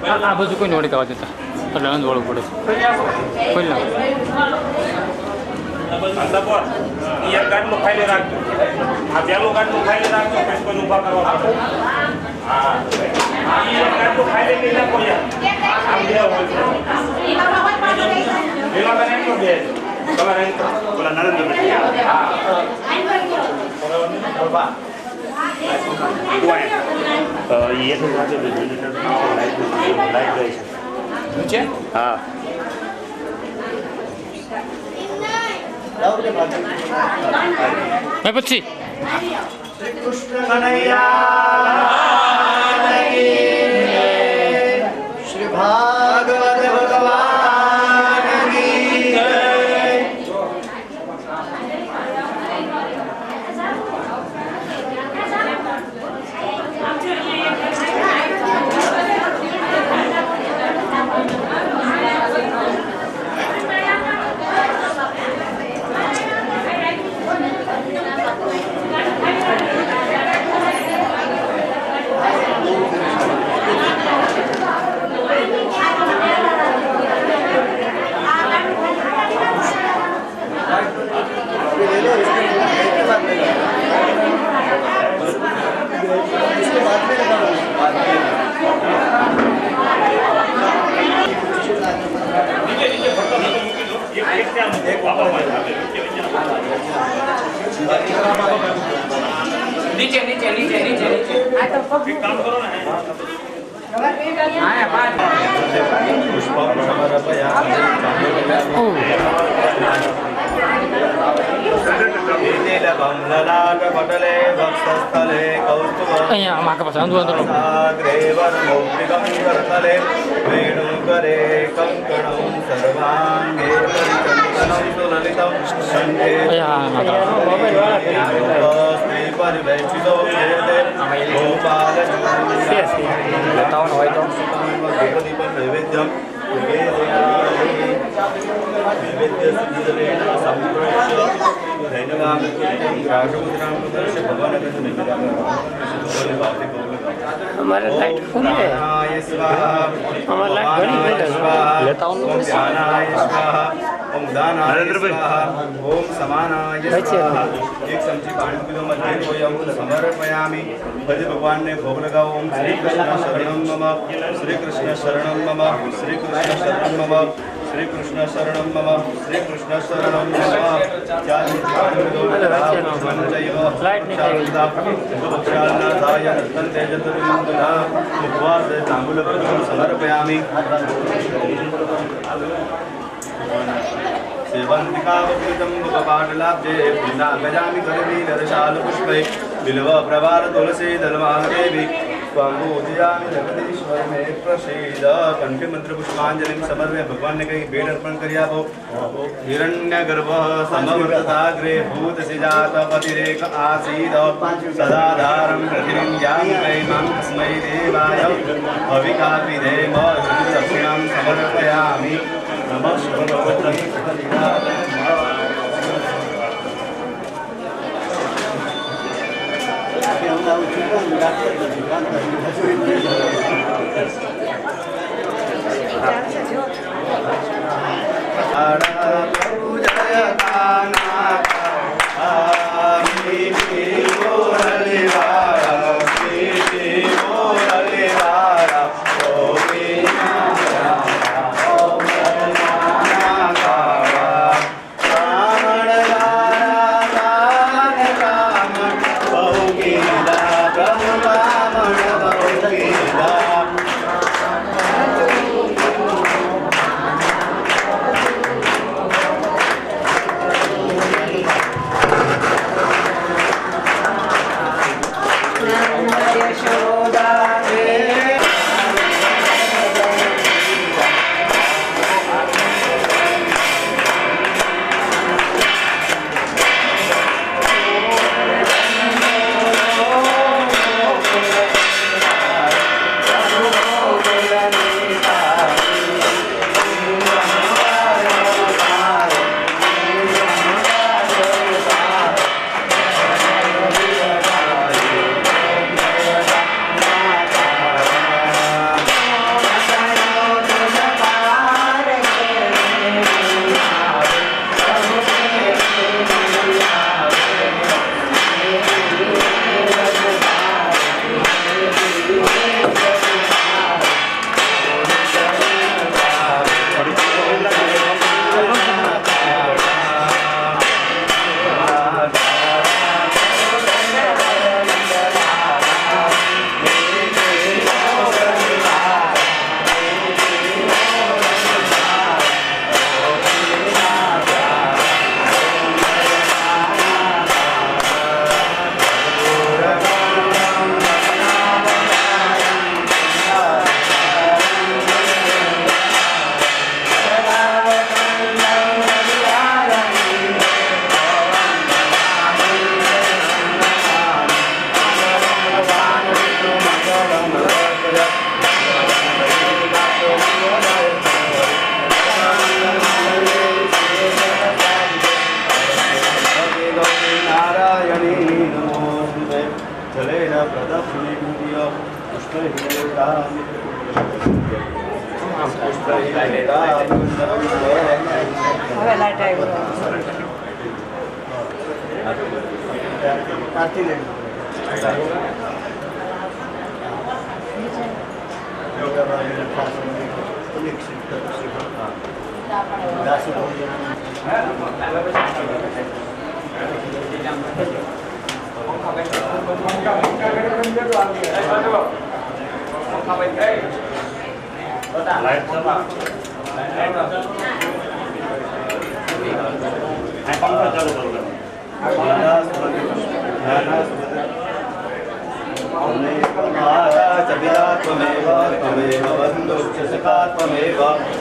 આ બાજુ કોઈ નોડી કાવા દેતા એટલે અંધ વાળું પડે કોઈ ના એક ગાડલું ખાઈ રાખજો આ પેલું ગાડલું ખાઈ રાખજો પછી કોઈ ઊભા કરવા પડે હા એક ગાડલું ખાઈ લઈ નાખો યાર આમ બે હોય એમાં બને તો બે તમારે બોલા નરેન્દ્ર હા બરાબર ये तो लाइट गई नीचे हाँ मैं पक्षी श्री कृष्ण कन्हैया श्री भागवत भगवान की नीचे नीचे नीचे नीचे नीचे काम करो ना पटले वक्षस्थले અહીંયા માકા પાસે અંધો અંધો ग्रेवरमौक्तिकं वेणुकरे कङ्कणं सर्वाङ्गे परिचन्दनं सुललितं शङ्खे परिवेक्षितो वेदे गोपालदीपं नैवेद्यं नैवेद्यसिद्धिदलेन सम्प्रोक्ष्य हमारे लाइट फुल है हमारा लाइट घड़ी में लेता हूँ ओम दानाय स्वाहा ओम समानाय स्वाहा एक चमची पानी पीलो मध्य ओम समर्पयामि भज भगवान ने भोग लगाओ ओम श्री कृष्ण शरणं मम श्री कृष्ण शरणं मम श्री कृष्ण शरणं मम श्री कृष्ण शरणं मम श्री कृष्ण शरणं मम चालिदाय नर्तन्ते चतुर्विंशतिः उपवास ताम्बूलपत्रं समर्पयामि सेवन्तिकावकृतं मुखपाटलाब्जे पिता गजामि करवी नरशालपुष्पै बिल्व प्रवाल तुलसी दलमालदेवी स्वाम्बूजयामि जगदीश्वर में प्रसीद कंठे मंत्र पुष्पांजलि समर्पय भगवान ने कहीं भेंट अर्पण करिया वो हिरण्यगर्भ समवर्तताग्रे भूत सिजात पतिरेक आसीद सदाधारं पृथिवीं तस्मै देवाय अविकापिधेम दक्षिणां समर्पयामि नमः शिवाय Bye. હવે લાઈટ આવ્યો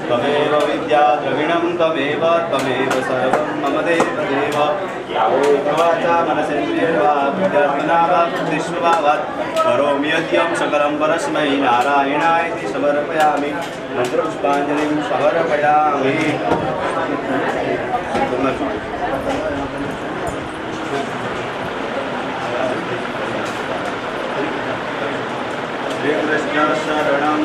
त्वमेव विद्या द्रविणं त्वमेव सर्वं मम देव देव वाचा मनसेन्द्रियर्वा विद्यात्मना वा बुद्धिष्वभावात् करोमि यद्यं सकलं परस्मै नारायणाय समर्पयामि मन्त्रपुष्पाञ्जलिं समर्पयामि श्रीकृष्ण शरणं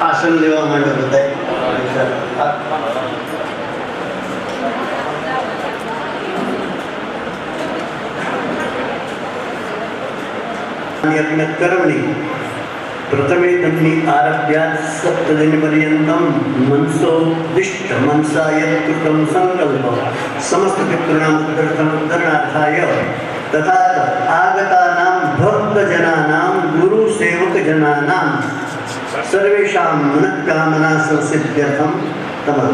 આસન લેવા માટે બધાય कर्मणि प्रथमे तन्नि आरभ्यात् सप्तदिनपर्यन्तं मनसोदिष्ट मनसा यत् कृतं संकल्पः समस्तपितॄणां उद्धरणार्थाय तथा आगतानां भक्तजनानां गुरुसेवकजनानां सर्वेषां मनःकामना संसिद्ध्यर्थं तमः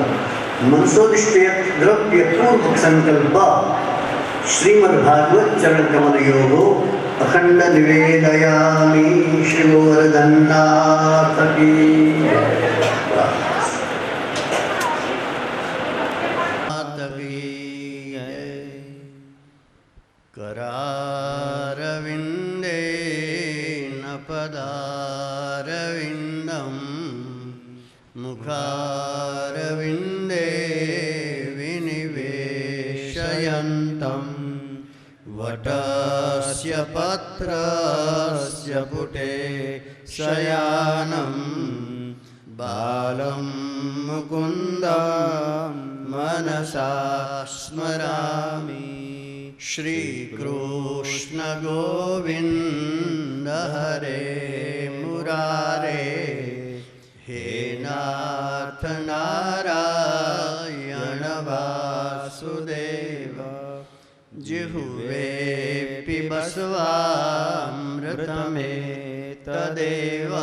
मनसोदिष्ट द्रव्यपूर्वक संकल्प श्रीमद्भागवत चरण कमलयोगो अखंड निवेदयामि श्री गोवर्धननाथ की करारविंदे न पदारविंदम मुखारविंदे विनिवेशयन्तं वटस्य पत्रस्य पुटे शयानं बालं मुकुन्दं मनसा स्मरामि श्रीकृष्ण गोविन्द हरे मुरारे हे नाथ नारायण वासुदेव जिह्वे पिबस्वामृतमेतदेव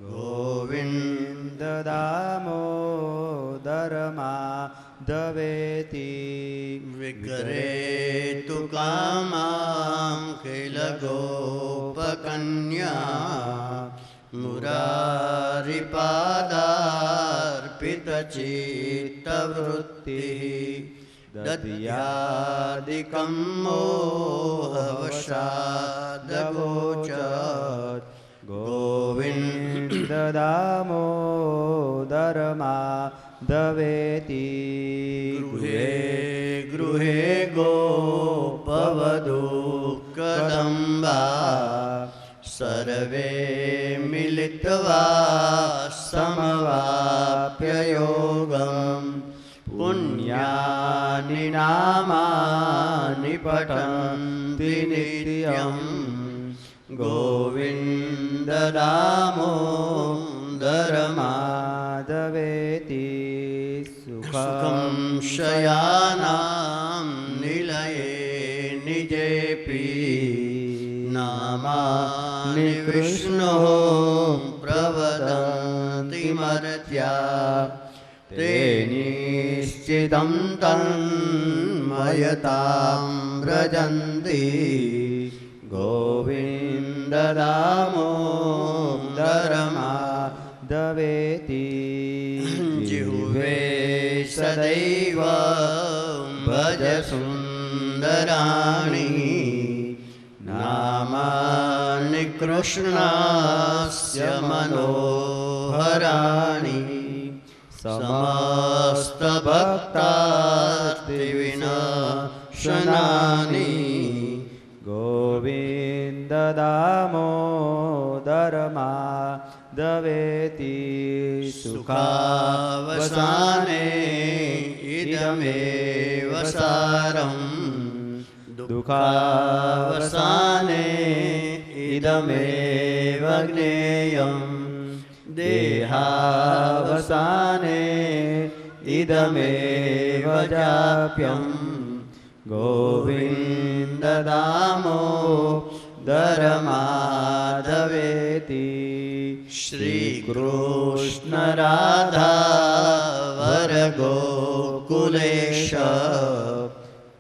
गोविन्द दामोदर माधवेति विग्रहेतु कामां किल गोपकन्या मुरारिपादार्पितचित्तवृत्तिः दद्यादिकं मोहवशादगोचर गोविन्द दामोदरमाधवेति गृहे गृहे गोपवधूकदम्बा सर्वे मिलित्वा समवाप्य योगम् पुण्यानि नामानि पठन्ति नित्यम् गोविन्द दामोदरमाधवेति सुखं शयानां निलये निजेऽपि नामानि कृष्णो प्रवदन्ति मर्त्या ते निश्चितं तन्मयतां व्रजन्ति गोविन्द दामोदरमाधवेति जिह्वे सदैव भज सुन्दराणि नामानि कृष्णस्य मनोहराणि समस्तभक्तार्तिविनाशनानि गोविन्द दामोदरमाधवेति सुखावसाने इदमेव सारम् दुःखावसाने इदमेव ज्ञेयम् देहावसाने इदमेव जाप्यम् गोविन्द दामोदरमाधवेति श्रीकृष्ण राधा वरगोकुलेश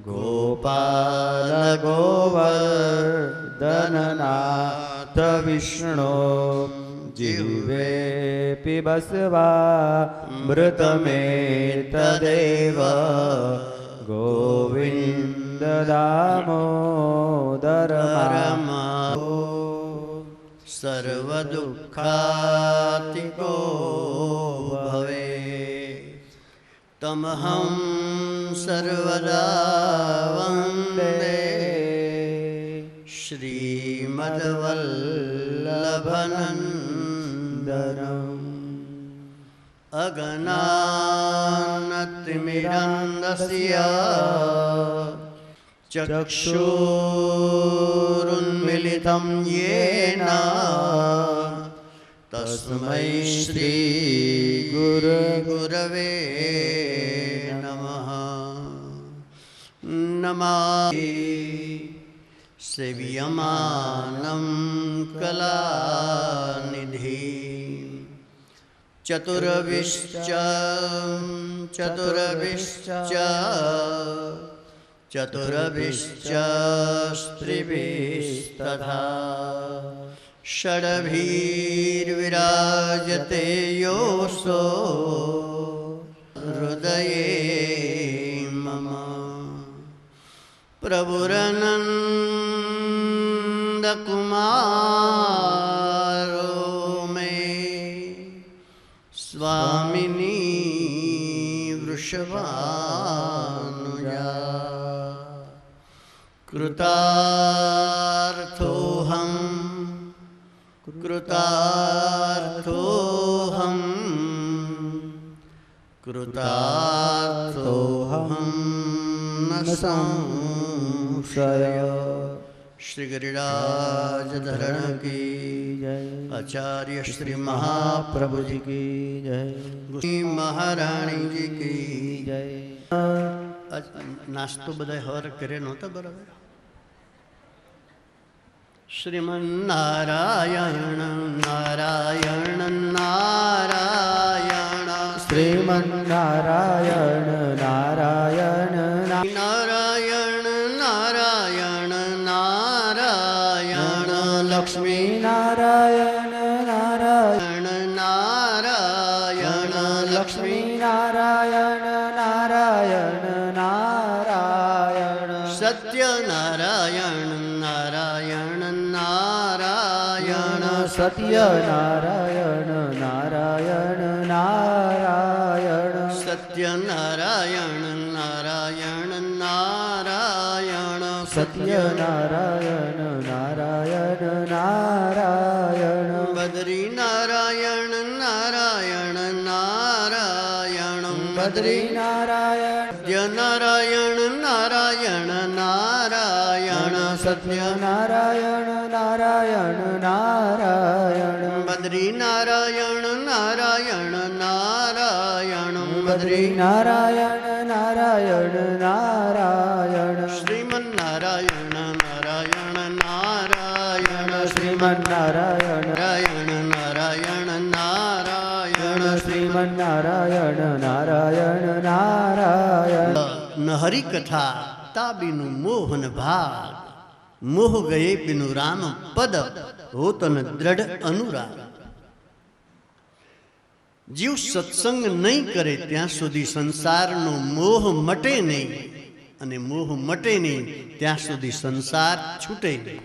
गोपाल गोवर्धननाथ विष्णु जिह्वेऽपि बसवा मृतमेतदेव गोविन्द दामोदरमा सर्वदुःखातिको भवे तमहं सर्वदा वन्दे श्रीमद्वल्लभनन्दनम् अगनानतिमिरन्दस्य चक्षुरुन्मिलितं येन तस्मै श्रीगुरवे नमः। नमामि सेव्यमानं कलानिधिं चतुर्विश्च स्त्रिभिस्तथा षड्भिर्विराजते योऽसो हृदये मम प्रभुरनन्दकुमारो मे स्वामिनी वृषभानुजा कृतार्थोऽहं न संशय। श्री गिरिराज धरण की जय। आचार्य श्री महाप्रभु जी की जय। श्री महारानी जी की जय। नास्तो बधाय हर करे नहोता बराबर। श्रीमन्नारायण नारायण नारायण श्रीमन्नारायण नारायण नारायण नारायण नारायण लक्ष्मी नारायण नारायण લક્ષ્મી નારાયણ નારાયણ નારાયણ સત્ય નારાયણ નારાયણ નારાયણ સત્ય નારાયણ નારાયણ નારાયણ સત્ય નારાયણ નારાયણ નારાયણ સત્ય નારાયણ નારાયણ નારાયણ બદ્રી નારાયણ નારાયણ નારાયણ બદ્રી નારાયણ સત્ય નારાયણ નારાયણ નારાયણ સત્ય નારાયણ નારાયણ નારાયણ બદ્રી નારાયણ નારાયણ નારાયણ બદ્રી નારાયણ નારાયણ નારાયણ શ્રીમન નારાયણ નારાયણ નારાયણ શ્રીમન નારાયણ નારાયણ નારાયણ નારાયણ શ્રીમન નારાયણ નારાયણ નારાયણ ન હરિકથા તાબીનું મોહન ભાગ મોહ ગયે બિનું રામ પદ હોતન દ્રઢ અનુરાગ જીવ સત્સંગ નહીં કરે ત્યાં સુધી સંસારનો મોહ મટે નહીં અને મોહ મટે નહીં ત્યાં સુધી સંસાર છૂટે નહીં.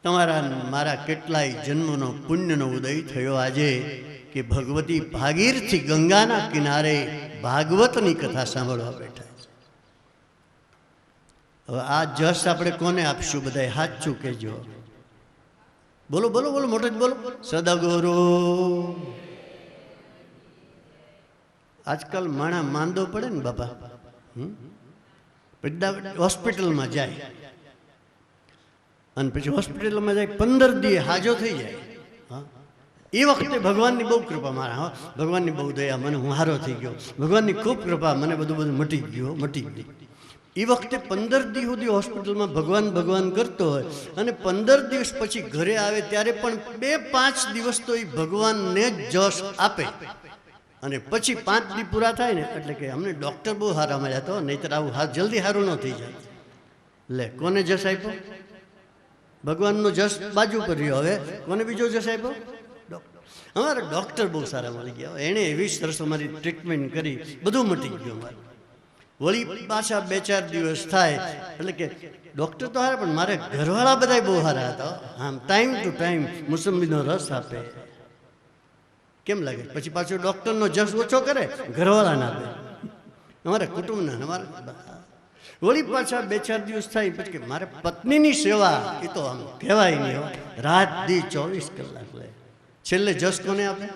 તમારા મારા કેટલાય જન્મનો પુણ્યનો ઉદય થયો આજે કે ભગવતી ભાગીરથી ગંગાના કિનારે ભાગવતની કથા સાંભળવા બેઠા છે. હવે આ જશ આપણે કોને આપશું? બધાય સાચું કહેજો. બોલો બોલો બોલો, મોટો જ બોલો. સદગુરુ. આજકાલ માણા માંદો પડે ને બાપા, હોસ્પિટલમાં જાય અને પછી હોસ્પિટલમાં જાય 15 દી હાજો થઈ જાય. હા, એ વખતે ભગવાનની બહુ કૃપા, મારા હા ભગવાનની બહુ દયા, મને હું હારો થઈ ગયો, ભગવાનની ખૂબ કૃપા, મને બધું મટી ગયું. એ વખતે 15 દિવસ સુધી હોસ્પિટલમાં ભગવાન ભગવાન કરતો હોય અને 15 દિવસ પછી ઘરે આવે ત્યારે પણ 2-5 દિવસ તો એ ભગવાનને જ જશ આપે અને પછી 5 દી પૂરા થાય ને એટલે કે અમને ડૉક્ટર બહુ સારા મળ્યા તો, નહીંતર આવું જલ્દી સારું ન થઈ જાય. લે, કોને જશ આપ્યો? ભગવાનનો જશ બાજુ પર રહ્યો. હવે કોને બીજો જશ આપ્યો? ડૉક્ટર. અમારા ડૉક્ટર બહુ સારા મળી ગયા, એણે એવી સરસ અમારી ટ્રીટમેન્ટ કરી, બધું મટી ગયું અમારું. વળી પાછા 2-4 દિવસ થાય એટલે કે ડૉક્ટર તો સારા પણ મારે ઘરવાળા બધા બહુ સારા હતા. આમ ટાઈમ ટુ ટાઈમ મોસંબીનો રસ આપે. કેમ લાગે? પછી પાછો ડૉક્ટરનો જશ ઓછો કરે, ઘરવાળાના આપે, અમારા કુટુંબના. અમારા વળી પાછા 2-4 દિવસ થાય પછી કે મારે પત્નીની સેવા, એ તો આમ કહેવાય નહીં, રાત દી 24 કલાક લે. છેલ્લે જશ કોને આપે?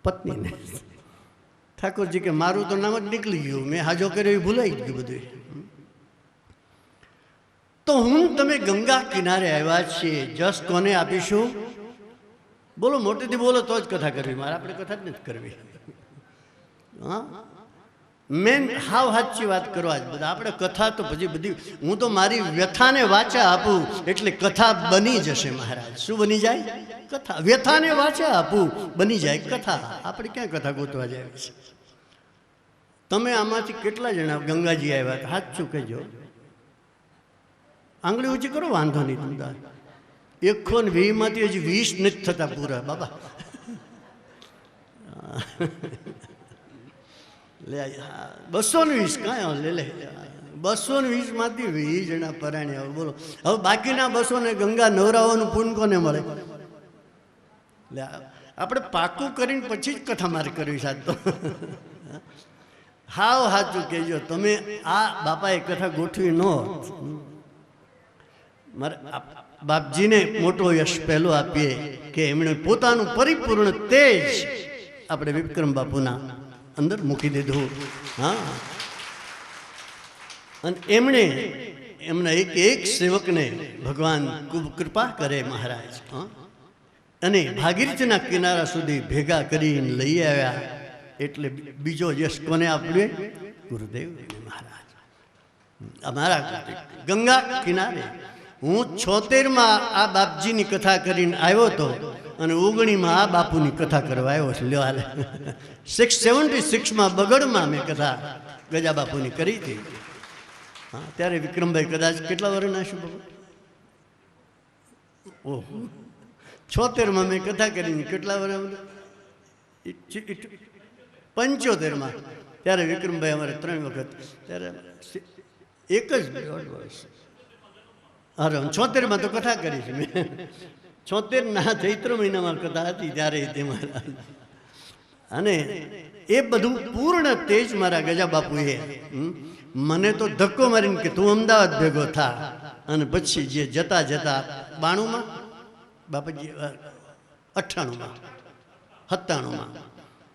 પત્નીને. ઠાકોરજી કે મારું તો નામ જ નીકળી ગયું, મેં હાજો કર્યો એ ભૂલાઈ ગયું બધું. તો હું તમે ગંગા કિનારે આવ્યા છીએ, જશ કોને આપીશું? બોલો, મોટેથી બોલો તો જ કથા કરવી, મારે આપણે કથા જ નથી કરવી. હા, મેન હાવ સાચી વાત કરવા જ બધા આપણે કથા તો પછી બધી, હું તો મારી વ્યથાને વાચા આપું એટલે કથા બની જશે મહારાજ. શું બની જાય? કથા. વ્યથાને વાચા આપું, બની જાય કથા. આપણે ક્યાં કથા ગોતવા જાય છે? તમે આમાંથી કેટલા જણા ગંગાજી આવ્યા હતા? સાચું કહેજો. આંગળી ઊંચી કરો, વાંધો નહીં. તમને 120 માંથી હજી 20 નથી થતા પૂરા બાબા. લે 220 કાંઈ લે લે 220 માંથી 20 જણા પરાણ્યા. બોલો, હવે બાકીના 200 ને ગંગા નવરાવાનું પૂન કોને મળે? લે, આપણે પાકું કરીને પછી જ કથા મારે કરવી સાથ. તો હાવ સાચું કહેજો. તમે આ બાપાએ કથા ગોઠવી ન મારે બાપજીને મોટો યશ પહેલો આપીએ કે એમણે પોતાનું પરિપૂર્ણ તેજ આપણે વિક્રમ બાપુના અંદર મૂકી દીધું. હા, અને એમણે એમના એક સેવકને ભગવાન ખૂબ કૃપા કરે મહારાજ. હા, અને ભાગીરથીના કિનારા સુધી ભેગા કરીને લઈ આવ્યા. એટલે બીજો યશ કોને આપ્યું? ગુરુદેવ મહારાજ. અમારા ગંગા કિનારે હું 76માં આ બાપજીની કથા કરીને આવ્યો હતો અને 19માં આ બાપુની કથા કરવા આવ્યો છે. લ્યો હાલે 676માં બગડમાં મેં કથા ગજા બાપુની કરી હતી. હા, ત્યારે વિક્રમભાઈ કદાચ કેટલા વર્ષના હશે? ઓહો, 76માં મેં કથા કરીને કેટલા વર્ષ 75માં ત્યારે વિક્રમભાઈ અમારે 3 વખત ત્યારે એક જ 1.5 વર્ષ. અરે 76માં તો કથા કરી છે મેં. 76ના ચૈત્ર મહિનામાં કથા હતી ત્યારે તેમાં. અને એ બધું પૂર્ણ તેજ મારા ગજા બાપુએ મને તો ધક્કો મારીને કે તું અમદાવાદ ભેગો થા. અને પછી જે જતા 92માં બાપાજી 98માં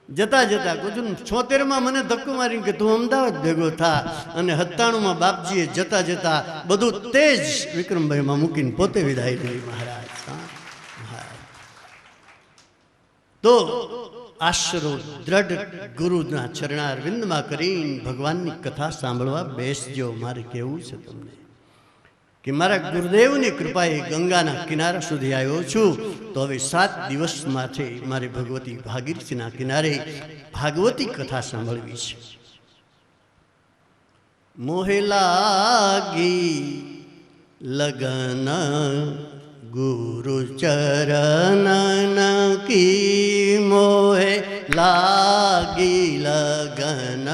97માં જતા કુછું 76માં મને ધક્કો મારીને કે તું અમદાવાદ ભેગો થા. અને 97માં બાપજીએ જતા બધું તેજ વિક્રમભાઈમાં મૂકીને પોતે વિદાય લીધી મહારાજ. તો આશરો દ્રઢ ગુરુના ચરણારવિંદમાં કરીને ભગવાનની કથા સાંભળવા બેસજો. મારે કહેવું છે તમને કે મારા ગુરુદેવની કૃપાએ ગંગાના કિનારા સુધી આવ્યો છું. તો હવે 7 દિવસમાંથી મારે ભગવતી ભાગીરથીના કિનારે ભાગવતી કથા સાંભળવી છે. મોહે લાગી લગન ગુરુ ચરણ કી મોહે લાગી લગન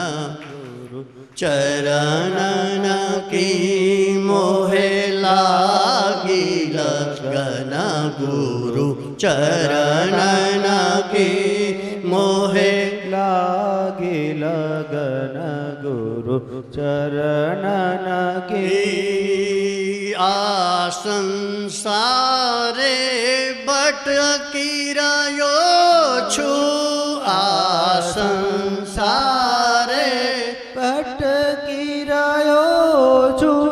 ગુરુ ચરણ કી મોહે લાગી લગન ગુરુ ચરણ કી મોહે લાગી લગન ગુરુ ચરણ કી આ સંસારે ભટકી રહ્યો છું. આ સંસારે ભટકી રહ્યો છું.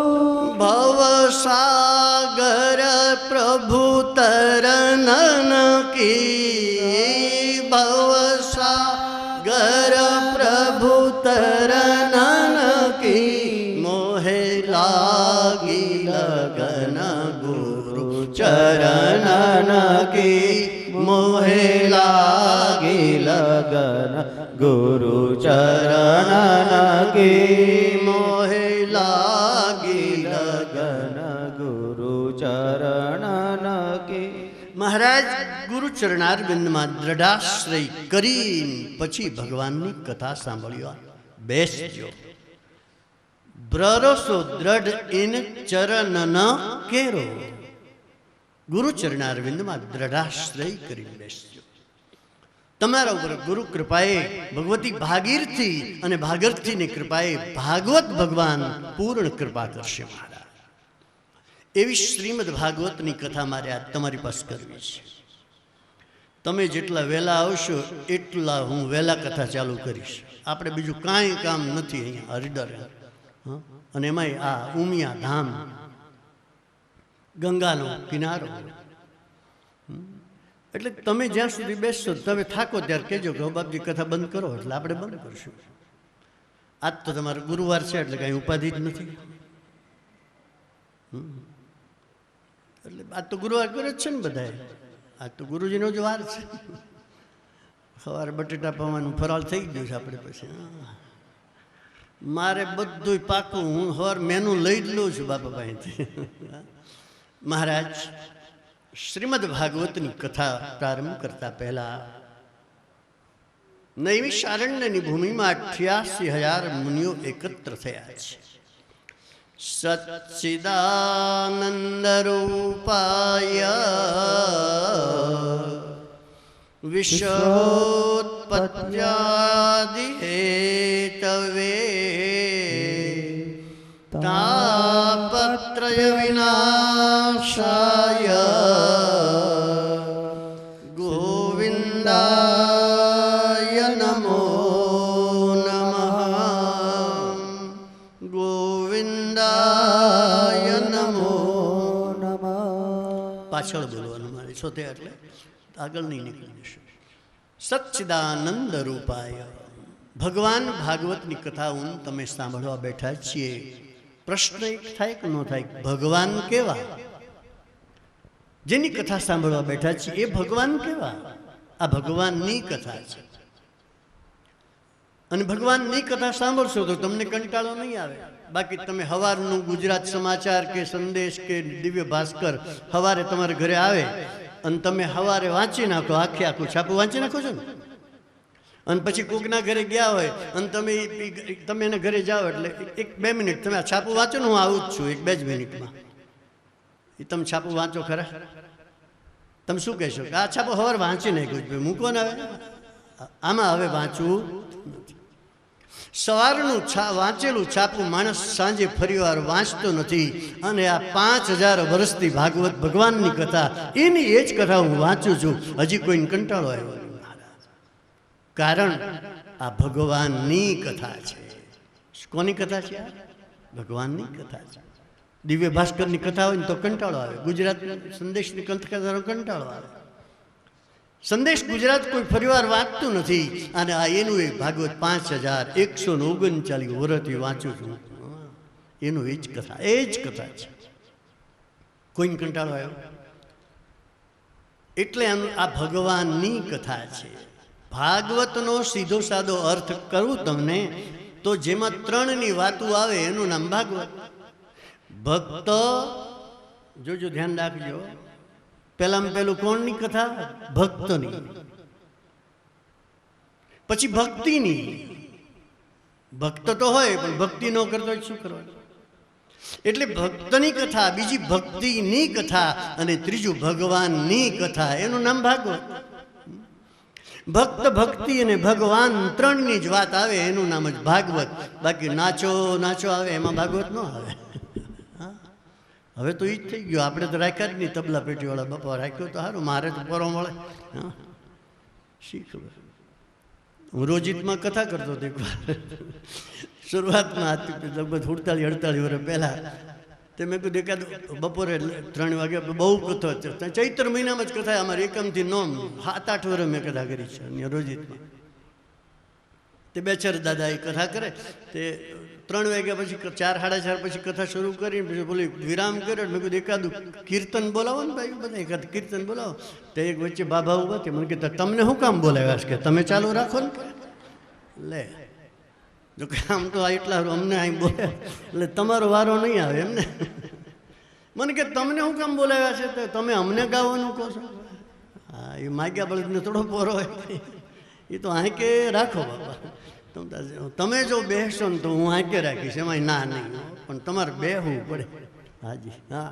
ભવસાગર પ્રભુ તરનન કી ભવસાગર પ્રભુ તરનન કી મોહે લાગી લગન ગુરુ ચરણ કી મોહે લાગી લગન ગુરુ ચરણ કી મોહે લાગી લગન ગુરુ ચરણ કી. મહારાજ ગુરુ ચરણારવિંદમાં દ્રઢાશ્રય કરીને પછી ભગવાનની કથા સાંભળ્યો. બેસજો. ભરોસો દ્રઢ ઇન ચરણ ન કેરો. ગુરુ ચરણારવિંદમાં દ્રઢાશ્રય કરીને બેસજો. તમારા ઉપર ગુરુ કૃપાએ ભગવતી ભાગીરથી અને ભાગીરથીની કૃપાએ ભાગવત ભગવાન પૂર્ણ કૃપા કરશે. મહારાજ એવી શ્રીમદ ભાગવતની કથા મારે આજ તમારી પાસે કરવી છે. તમે જેટલા વહેલા આવશો એટલા હું વહેલા કથા ચાલુ કરીશ. આપણે બીજું કાંઈ કામ નથી અહીંયા હરિદ્વાર. અને એમાંય આ ઉમિયા ધામ ગંગાનો કિનારો. એટલે તમે જ્યાં સુધી બેસશો તમે થાકો ત્યારે કહેજો કે બાપજી કથા બંધ કરો એટલે આપણે બંધ કરશું. આજ તો તમારો ગુરુવાર છે એટલે કાંઈ ઉપાધિ જ નથી. એટલે આજ તો ગુરુવાર કરે જ છે ને બધાએ. આજ તો ગુરુજીનો જ વાર છે. સવારે બટેટા પૌવાનું ફરાળ થઈ ગયું છે આપણે પછી. મારે બધું પાકું હું સવાર મેનુ લઈ જ લઉં છું બાપા પાસેથી. મહારાજ શ્રીમદ ભાગવતની કથા પ્રારંભ કરતા પહેલા નૈમિષારણ્યની ભૂમિમાં 88,000 મુનિઓ એકત્ર થયા છે. સચ્ચિદાનંદ રૂપાય વિશ્વોત્પત્યાદિ હેતવે તાપત્રય વિનાશાય ગોવિંદાય નમો નમઃ. ગોવિંદાય નમો નમઃ. પાછળ બોલવાનું મારી સોતે એટલે આગળ નહીં નીકળી જશે. સચ્ચિદાનંદ રૂપાય ભગવાન ભાગવતની કથા હું તમે સાંભળવા બેઠા છીએ. પ્રશ્ન એક થાય કે ન થાય, ભગવાન કેવા? જેની કથા સાંભળવા બેઠા છીએ એ ભગવાન કેવા? આ ભગવાનની કથા છે. અને ભગવાનની કથા સાંભળશો તો તમને કંટાળો નહીં આવે. બાકી તમે સવારનું ગુજરાત સમાચાર કે સંદેશ કે દિવ્ય ભાસ્કર સવારે તમારા ઘરે આવે અને તમે સવારે વાંચી નાખો, આખું છાપું વાંચી નાખો છો ને, અને પછી કોકના ઘરે ગયા હોય અને તમે એને ઘરે જાઓ એટલે 1-2 મિનિટ તમે આ છાપું વાંચો ને, હું આવું જ છું 1-2 જ મિનિટમાં. એ તમે છાપું વાંચો ખરા? તમે શું કહેશો કે આ છાપું સવારે વાંચી નાખ્યું, મૂકો ને હવે આમાં હવે વાંચવું નથી. સવારનું વાંચેલું છાપું માણસ સાંજે ફરીવાર વાંચતો નથી. અને આ 5000 વર્ષથી ભાગવત ભગવાનની કથા, એની એ જ કથા હું વાંચું છું, હજી કોઈને કંટાળો આવ્યો. કારણ આ ભગવાનની કથા છે. કોની કથા છે? ભગવાનની કથા છે. દિવ્ય ભાસ્કરની કથા હોય ને તો કંટાળો આવે, ગુજરાત સંદેશની કથા કંટાળો આવે. સંદેશ ગુજરાત કોઈ ફરીવાર વાંચતું નથી. અને આ એનું એ ભાગવત 5139 વર્ષથી વાંચું છું, એનું એ જ કથા છે. કોઈને કંટાળો આવ્યો? એટલે આ ભગવાનની કથા છે. ભાગવતનો સીધો સાદો અર્થ કરું તમને તો જેમાં 3ની વાતો આવે એનું નામ ભાગવત. ભક્ત, જોજો ધ્યાન રાખજો, પહેલામાં પહેલું કોણની કથા? ભક્તની. પછી ભક્તિની. ભક્ત તો હોય પણ ભક્તિ ન કરતો શું કરવાનું? એટલે ભક્તની કથા, બીજી ભક્તિની કથા, અને ત્રીજું ભગવાનની કથા, એનું નામ ભાગવત. ભક્ત, ભક્તિ અને ભગવાન 3ની જ વાત આવે એનું નામ જ ભાગવત. બાકી નાચો નાચો આવે એમાં ભાગવત ન આવે. હવે તો એ જ થઈ ગયું. આપણે તો રાખ્યા જ નહીં તબલા પેટીવાળા બાપા, રાખ્યો તો સારું, મારે તો પરો મળે. શી ખબર. હું રોજિતમાં કથા કરતો હતો એકવાર, શરૂઆતમાં લગભગ 48 વર્ષ પહેલાં. તે મેં કીધું એકાદ બપોરે 3 વાગે બહુ કથા છે. ચૈત્ર મહિનામાં જ કથા અમારે એકમથી 7-8 વર્ષ મેં કથા કરી છે અહીંયા રોજિતમાં. તે 2-4 દાદા એ કથા કરે, તે 3 વાગ્યા પછી 4-4:30 પછી કથા શરૂ કરીને પછી બોલી વિરામ કર્યો. મેં કીધું એકાદું કીર્તન બોલાવો ને ભાઈ, બધા એકાદ કીર્તન બોલાવો. તો એક વચ્ચે બાબા ઉભા છે, મને કીધું તમને શું કામ બોલાવ્યા છે? કે તમે ચાલુ રાખો ને. લે, જો કે આમ તો એટલા અમને અહીં બોલે એટલે તમારો વારો નહીં આવે એમને. મને કે તમને શું કામ બોલાવ્યા છે? તો તમે અમને ગાવાનું કહો છો? હા, એ માગ્યા બળદને થોડો પોરો હોય, એ તો આંકે રાખો બાબા. તમે જો બેસશો ને તો હું આંકે રાખીશ, એમાં ના નહીં, પણ તમારે બેહવું પડે. હાજી, હા.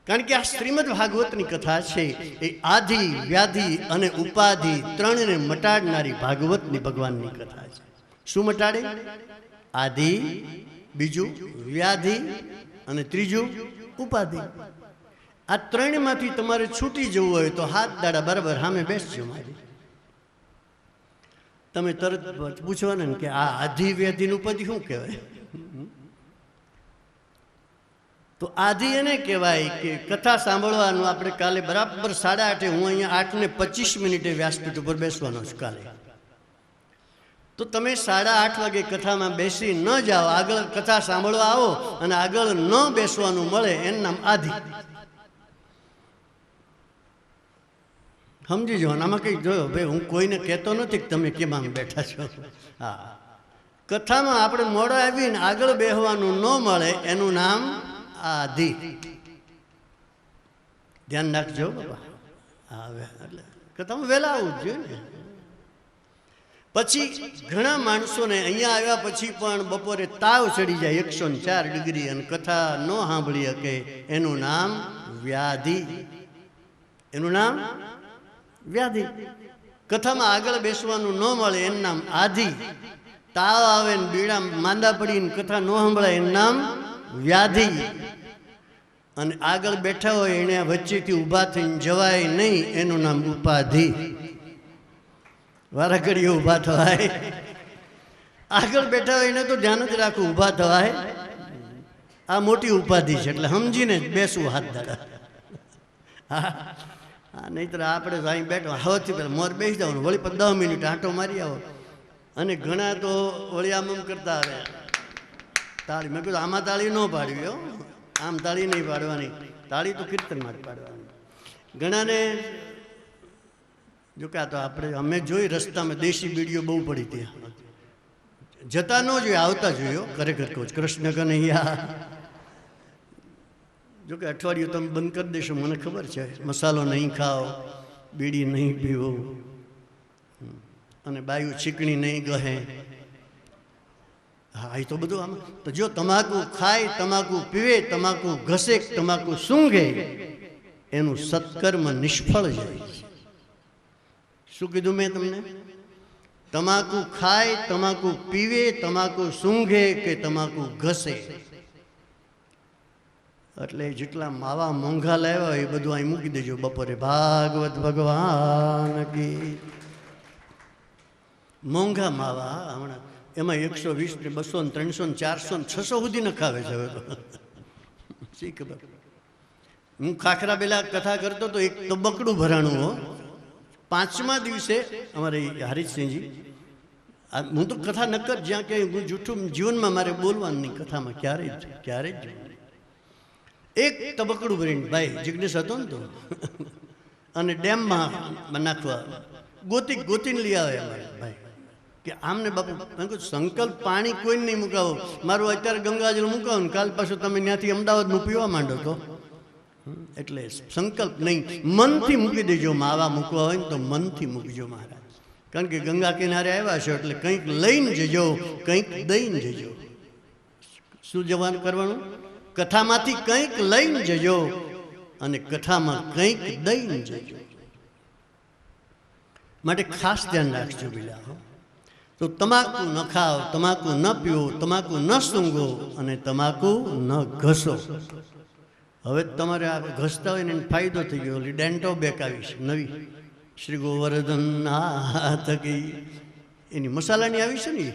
કારણ કે આ શ્રીમદ ભાગવતની કથા છે એ આધિ, વ્યાધિ અને ઉપાધિ 3ને મટાડનારી ભાગવતની ભગવાનની કથા છે. શું મટાડે? આધિ, બીજું વ્યાધિ, અને ત્રીજું ઉપાધિ. આ 3માંથી તમારે છૂટી જવું હોય તો 7 દાડા બરાબર સામે બેસજો મારી. તમે તરત પૂછવાના ને કે આ આધિ વ્યાધિની ઉપાધિ શું કહેવાય? તો આધિ એને કહેવાય કે કથા સાંભળવાનું. આપણે કાલે બરાબર 8:30 હું અહીંયા 8:25 વ્યાસપીઠ ઉપર બેસવાનો છું કાલે. તો તમે 8:30 વાગે કથામાં બેસી ન જાઓ, આગળ કથા સાંભળવા આવો અને આગળ ન બેસવાનું મળે, એનું નામ આધિ. સમજી જો. આમાં કંઈક જોયો ભાઈ, હું કોઈને કહેતો નથી કે તમે કેમ આમ બેઠા છો. હા, કથામાં આપણે મોડો આવીને આગળ બેસવાનું ન મળે એનું નામ આધિ. ધ્યાન રાખજો બાબા. હા, એટલે કથામાં વહેલા આવવું જ જોઈએ ને. પછી ઘણા માણસોને અહીંયા આવ્યા પછી પણ બપોરે તાવ ચડી જાય 104 ડિગ્રી અને કથા ન સાંભળી શકે, એનું નામ વ્યાધિ. એનું નામ વ્યાધિ. કથામાં આગળ બેસવાનું ન મળે એનું નામ આધિ. તાવ આવે ને બીડા માંદા પડીને કથા ન સાંભળાય એનું નામ વ્યાધિ. અને આગળ બેઠા હોય એને વચ્ચેથી ઊભા થઈને જવાય નહીં, એનું નામ ઉપાધિ. વારા ઘડીએ ઊભા થવાય. આગળ બેઠા હોય એને તો ધ્યાન જ રાખવું, ઊભા થવાય. આ મોટી ઉપાધિ છે, એટલે સમજીને જ બેસવું 7 દાડા. હા, નહીંતર આપણે અહીં બેઠો હવથી પહેલાં મોર બેસી જવાનું, વળી પણ 10 મિનિટ આંટો મારી આવો. અને ઘણા તો વળી આમ કરતા આવે તાળી. મેં કીધું આમાં તાળી ન પાડવી હો, આમ તાળી નહીં પાડવાની, તાળી તો કીર્તનમાં જ પાડવાની. ઘણાને જો કે આ તો આપણે અમે જોઈ રસ્તામાં દેશી બીડીઓ બહુ પડી ત્યાં, જતા ન જોઈએ આવતા જોયો. ખરેખર કહું કૃષ્ણ કનૈયા. જોકે અઠવાડિયું તમે બંધ કરી દેશો મને ખબર છે, મસાલો નહીં ખાઓ, બીડી નહીં પીવો, અને બાયું ચીકણી નહીં ગહે. હા, એ તો બધું આમ. તો જો તમાકુ ખાય, તમાકુ પીવે, તમાકુ ઘસે, તમાકુ સૂંઘે, એનું સત્કર્મ નિષ્ફળ જાય. શું કીધું મેં તમને? તમાકુ ખાય, તમાકુ પીવે, તમાકુ સૂંઘે કે તમાકુ ઘસે, એટલે જેટલા માવા મોંઘા લાવ્યા હોય એ બધું અહીં મૂકી દેજો બપોરે. ભાગવત ભગવાન કી. મોંઘા માવા હમણાં એમાં 120 ને 200 ને 300 ને 400 ને 600 સુધી નખાવે છે હવે તો. શી ખબર. હું ખાખરા પેલા કથા કરતો તો એક તબકડું ભરાણું હો. 5મા દિવસે અમારે હરીશસિંહજી, હું તો કથા ન કર જ્યાં ક્યાંય હું જૂઠું જીવનમાં મારે બોલવાનું નહીં કથામાં, ક્યારે જ એક તબકડું ભરીને ભાઈ જિજ્ઞેશ હતો ને તો, અને ડેમમાં નાખવા ગોતીને લઈ આવે અમારે ભાઈ કે આમને બાપુ સંકલ્પ પાણી કોઈને નહીં મુકાવો. મારું અત્યારે ગંગાજળ મુકાવો ને કાલ પાછું તમે ત્યાંથી અમદાવાદનું પીવા માંડો તો, એટલે સંકલ્પ નહીં, મનથી મૂકી દેજો. માવા મૂકવા હોય ને તો મનથી મૂકજો મહારાજ, કારણ કે ગંગા કિનારે આવ્યા છો એટલે કંઈક લઈને જજો, કંઈક દઈને જજો. શું જવાનું કરવાનું? કથામાંથી કંઈક લઈને જજો અને કથામાં કંઈક દઈને જજો. માટે ખાસ ધ્યાન રાખજો બીજા. તો તમાકુ ન ખાઓ, તમાકુ ન પીવો, તમાકુ ન સૂંઘો અને તમાકુ ન ઘસો. હવે તમારે આ ઘસતા હોય ને ફાયદો થઈ ગયો. ઓલી ડેન્ટો બેક આવી છે નવી, શ્રી ગોવર્ધન નાથ કી, એની મસાલાની આવી છે ને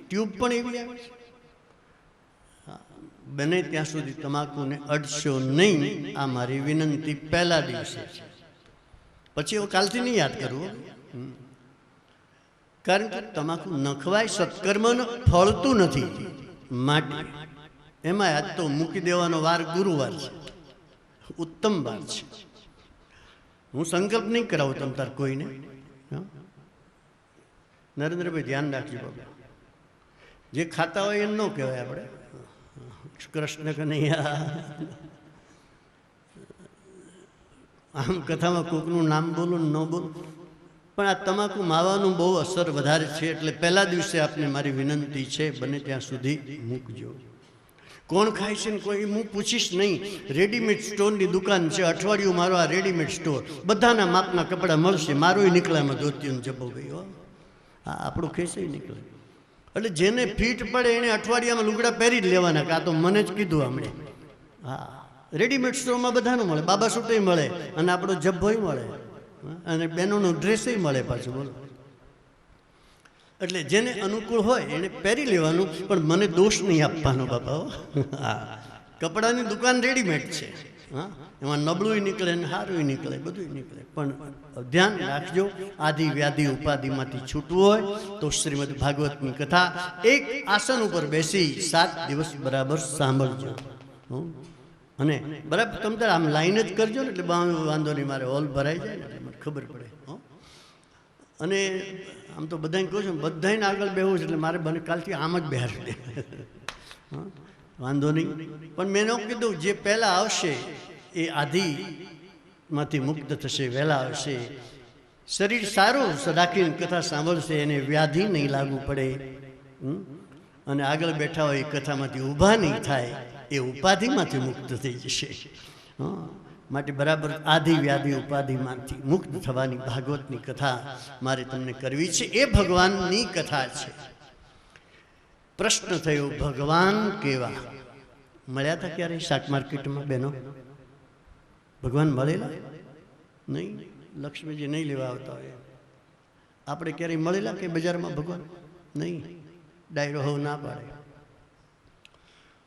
ટ્યુબ પણ એવી આવી છે. બને ત્યાં સુધી તમાકુને અડશો નહીં, આ મારી વિનંતી પહેલા દિવસે છે. પછી હું કાલથી નહીં યાદ કરવું, કારણ કે તમાકુ નખવાય સત્કર્મ ફળતું નથી. માટે એમાં આજ તો મૂકી દેવાનો વાર ગુરુવાર છે, ઉત્તમ વાર છે. હું સંકલ્પ નહીં કરાવું તમ તાર કોઈને. નરેન્દ્રભાઈ ધ્યાન રાખજો બાબા, જે ખાતા હોય એમ ન કહેવાય આપણે કૃષ્ણ કનૈયા. આમ કથામાં કોકનું નામ બોલું ન બોલું, પણ આ તમાકુ માવાનું બહુ અસર વધારે છે. એટલે પહેલા દિવસે આપને મારી વિનંતી છે, બને ત્યાં સુધી મૂકજો. કોણ ખાય છે ને કોઈ હું પૂછીશ નહીં. રેડીમેડ સ્ટોરની દુકાન છે, અઠવાડિયું મારો આ રેડીમેડ સ્ટોર, બધાના માપના કપડાં મળશે. મારોય નીકળે એમાં ધોતીઓને જબ્બો ગયો, હા આપણું ખેંચે નીકળે. એટલે જેને ફીટ પડે એને અઠવાડિયામાં લુગડા પહેરી જ લેવાના. કાં તો મને જ કીધું હમણે. હા, રેડીમેડ સ્ટોરમાં બધાનું મળે, બાબા સૂટે મળે અને આપણો જબ્બોય મળે અને બહેનોનું ડ્રેસેય મળે પાછું. બોલો, એટલે જેને અનુકૂળ હોય એને પહેરી લેવાનું, પણ મને દોષ નહીં આપવાનો બાપા. હા, કપડાની દુકાન રેડીમેડ છે, હા, એમાં નબળું નીકળે ને સારું નીકળે, બધું નીકળે. પણ ધ્યાન રાખજો, આદિ વ્યાધિ ઉપાધિમાંથી છૂટવું હોય તો શ્રીમદ ભાગવતની કથા એક આસન ઉપર બેસી 7 દિવસ બરાબર સાંભળજો. અને બરાબર તમે તારે આમ લાઈન જ કરજો ને, એટલે વાંધો નહીં, મારે હોલ ભરાઈ જાય ને એટલે મને ખબર પડે. અને આમ તો બધાને કહું છું, બધાને આગળ બેહવું છે, એટલે મારે બને કાલથી આમ જ બેહાડી દે, વાંધો નહીં. પણ મેં એવું કીધું, જે પહેલાં આવશે એ આધિમાંથી મુક્ત થશે, વહેલા આવશે. શરીર સારું રાખીને કથા સાંભળશે, એને વ્યાધિ નહીં લાગુ પડે, અને આગળ બેઠા હોય એ કથામાંથી ઊભા નહીં થાય, એ ઉપાધિમાંથી મુક્ત થઈ જશે. માટે બરાબર આધિ વ્યાધિ ઉપાધિમાંથી મુક્ત થવાની ભાગવતની કથા મારે તમને કરવી છે. એ ભગવાનની કથા છે. પ્રશ્ન થયો, ભગવાન કેવા? મળ્યા હતા ક્યારે શાક માર્કેટમાં બહેનો? ભગવાન મળેલા નહીં? લક્ષ્મીજી નહીં લેવા આવતા હોય. આપણે ક્યારેય મળેલા કે બજારમાં ભગવાન? નહીં, ડાયરો હોવ ના પાડે.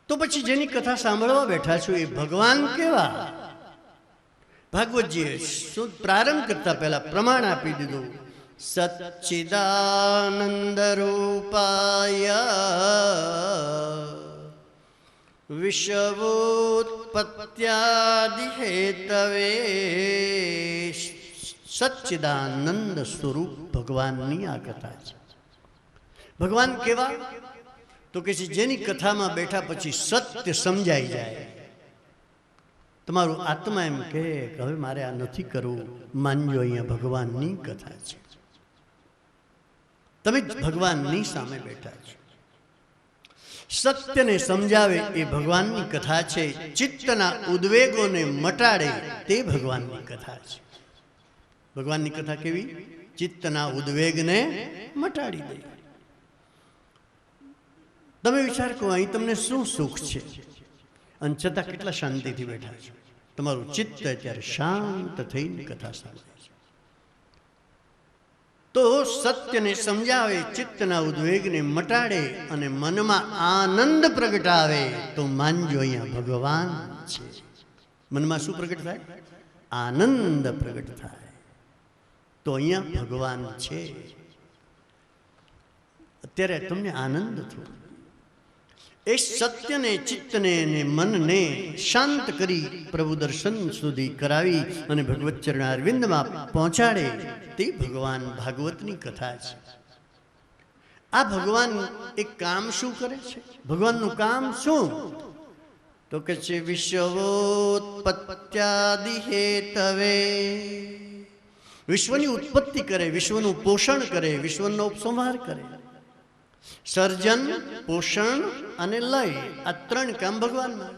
તો પછી જેની કથા સાંભળવા બેઠા છો એ ભગવાન કેવા? ભાગવતજીએ શું પ્રારંભ કરતા પહેલા પ્રમાણ આપી દીધું. સચ્ચિદાનંદ રૂપાય વિશ્વોત્પત્યાદિ હેતવે. સચ્ચિદાનંદ સ્વરૂપ ભગવાનની આ કથા છે. ભગવાન કેવા? તો કે જેની કથામાં બેઠા પછી સત્ય સમજાઈ જાય. તમારું આત્મા એમ કહે કે હવે મારે આ નથી કરવું, માનજો અહીંયા ભગવાનની કથા છે. તમે જ ભગવાનની સામે બેઠા છો. સત્યને સમજાવે એ ભગવાનની કથા છે. ચિત્તના ઉદ્વેગોને મટાડે તે ભગવાનની કથા છે. ભગવાનની કથા કેવી? ચિત્તના ઉદ્વેગને મટાડી દે. તમે વિચાર કરો, અહીં તમને શું સુખ છે અને છતાં કેટલા શાંતિથી બેઠા છો. તમારું ચિત્ત અત્યારે શાંત થઈને કથા સાંભળે છે. તો સત્યને સમજાવે, ચિત્તના ઉદ્વેગને મટાડે અને મનમાં આનંદ પ્રગટાવે તો માનજો અહીંયા ભગવાન છે. મનમાં શું પ્રગટ થાય? આનંદ પ્રગટ થાય. તો અહીંયા ભગવાન છે. અત્યારે તમને આનંદ થયો. એ સત્યને, ચિત્તને અને મનને શાંત કરી પ્રભુ દર્શન સુધી કરાવી અને ભગવત ચરણ અરવિંદમાં પહોંચાડે તે ભગવાન ભાગવતની કથા છે. આ ભગવાન એક કામ શું કરે છે? ભગવાનનું કામ શું? તો કે છે વિશ્વોત્પત્યાદિ હેતવે. વિશ્વની ઉત્પત્તિ કરે, વિશ્વનું પોષણ કરે, વિશ્વનો ઉપસંહાર કરે. સર્જન, પોષણ અને લય, આ ત્રણ કામ ભગવાનના.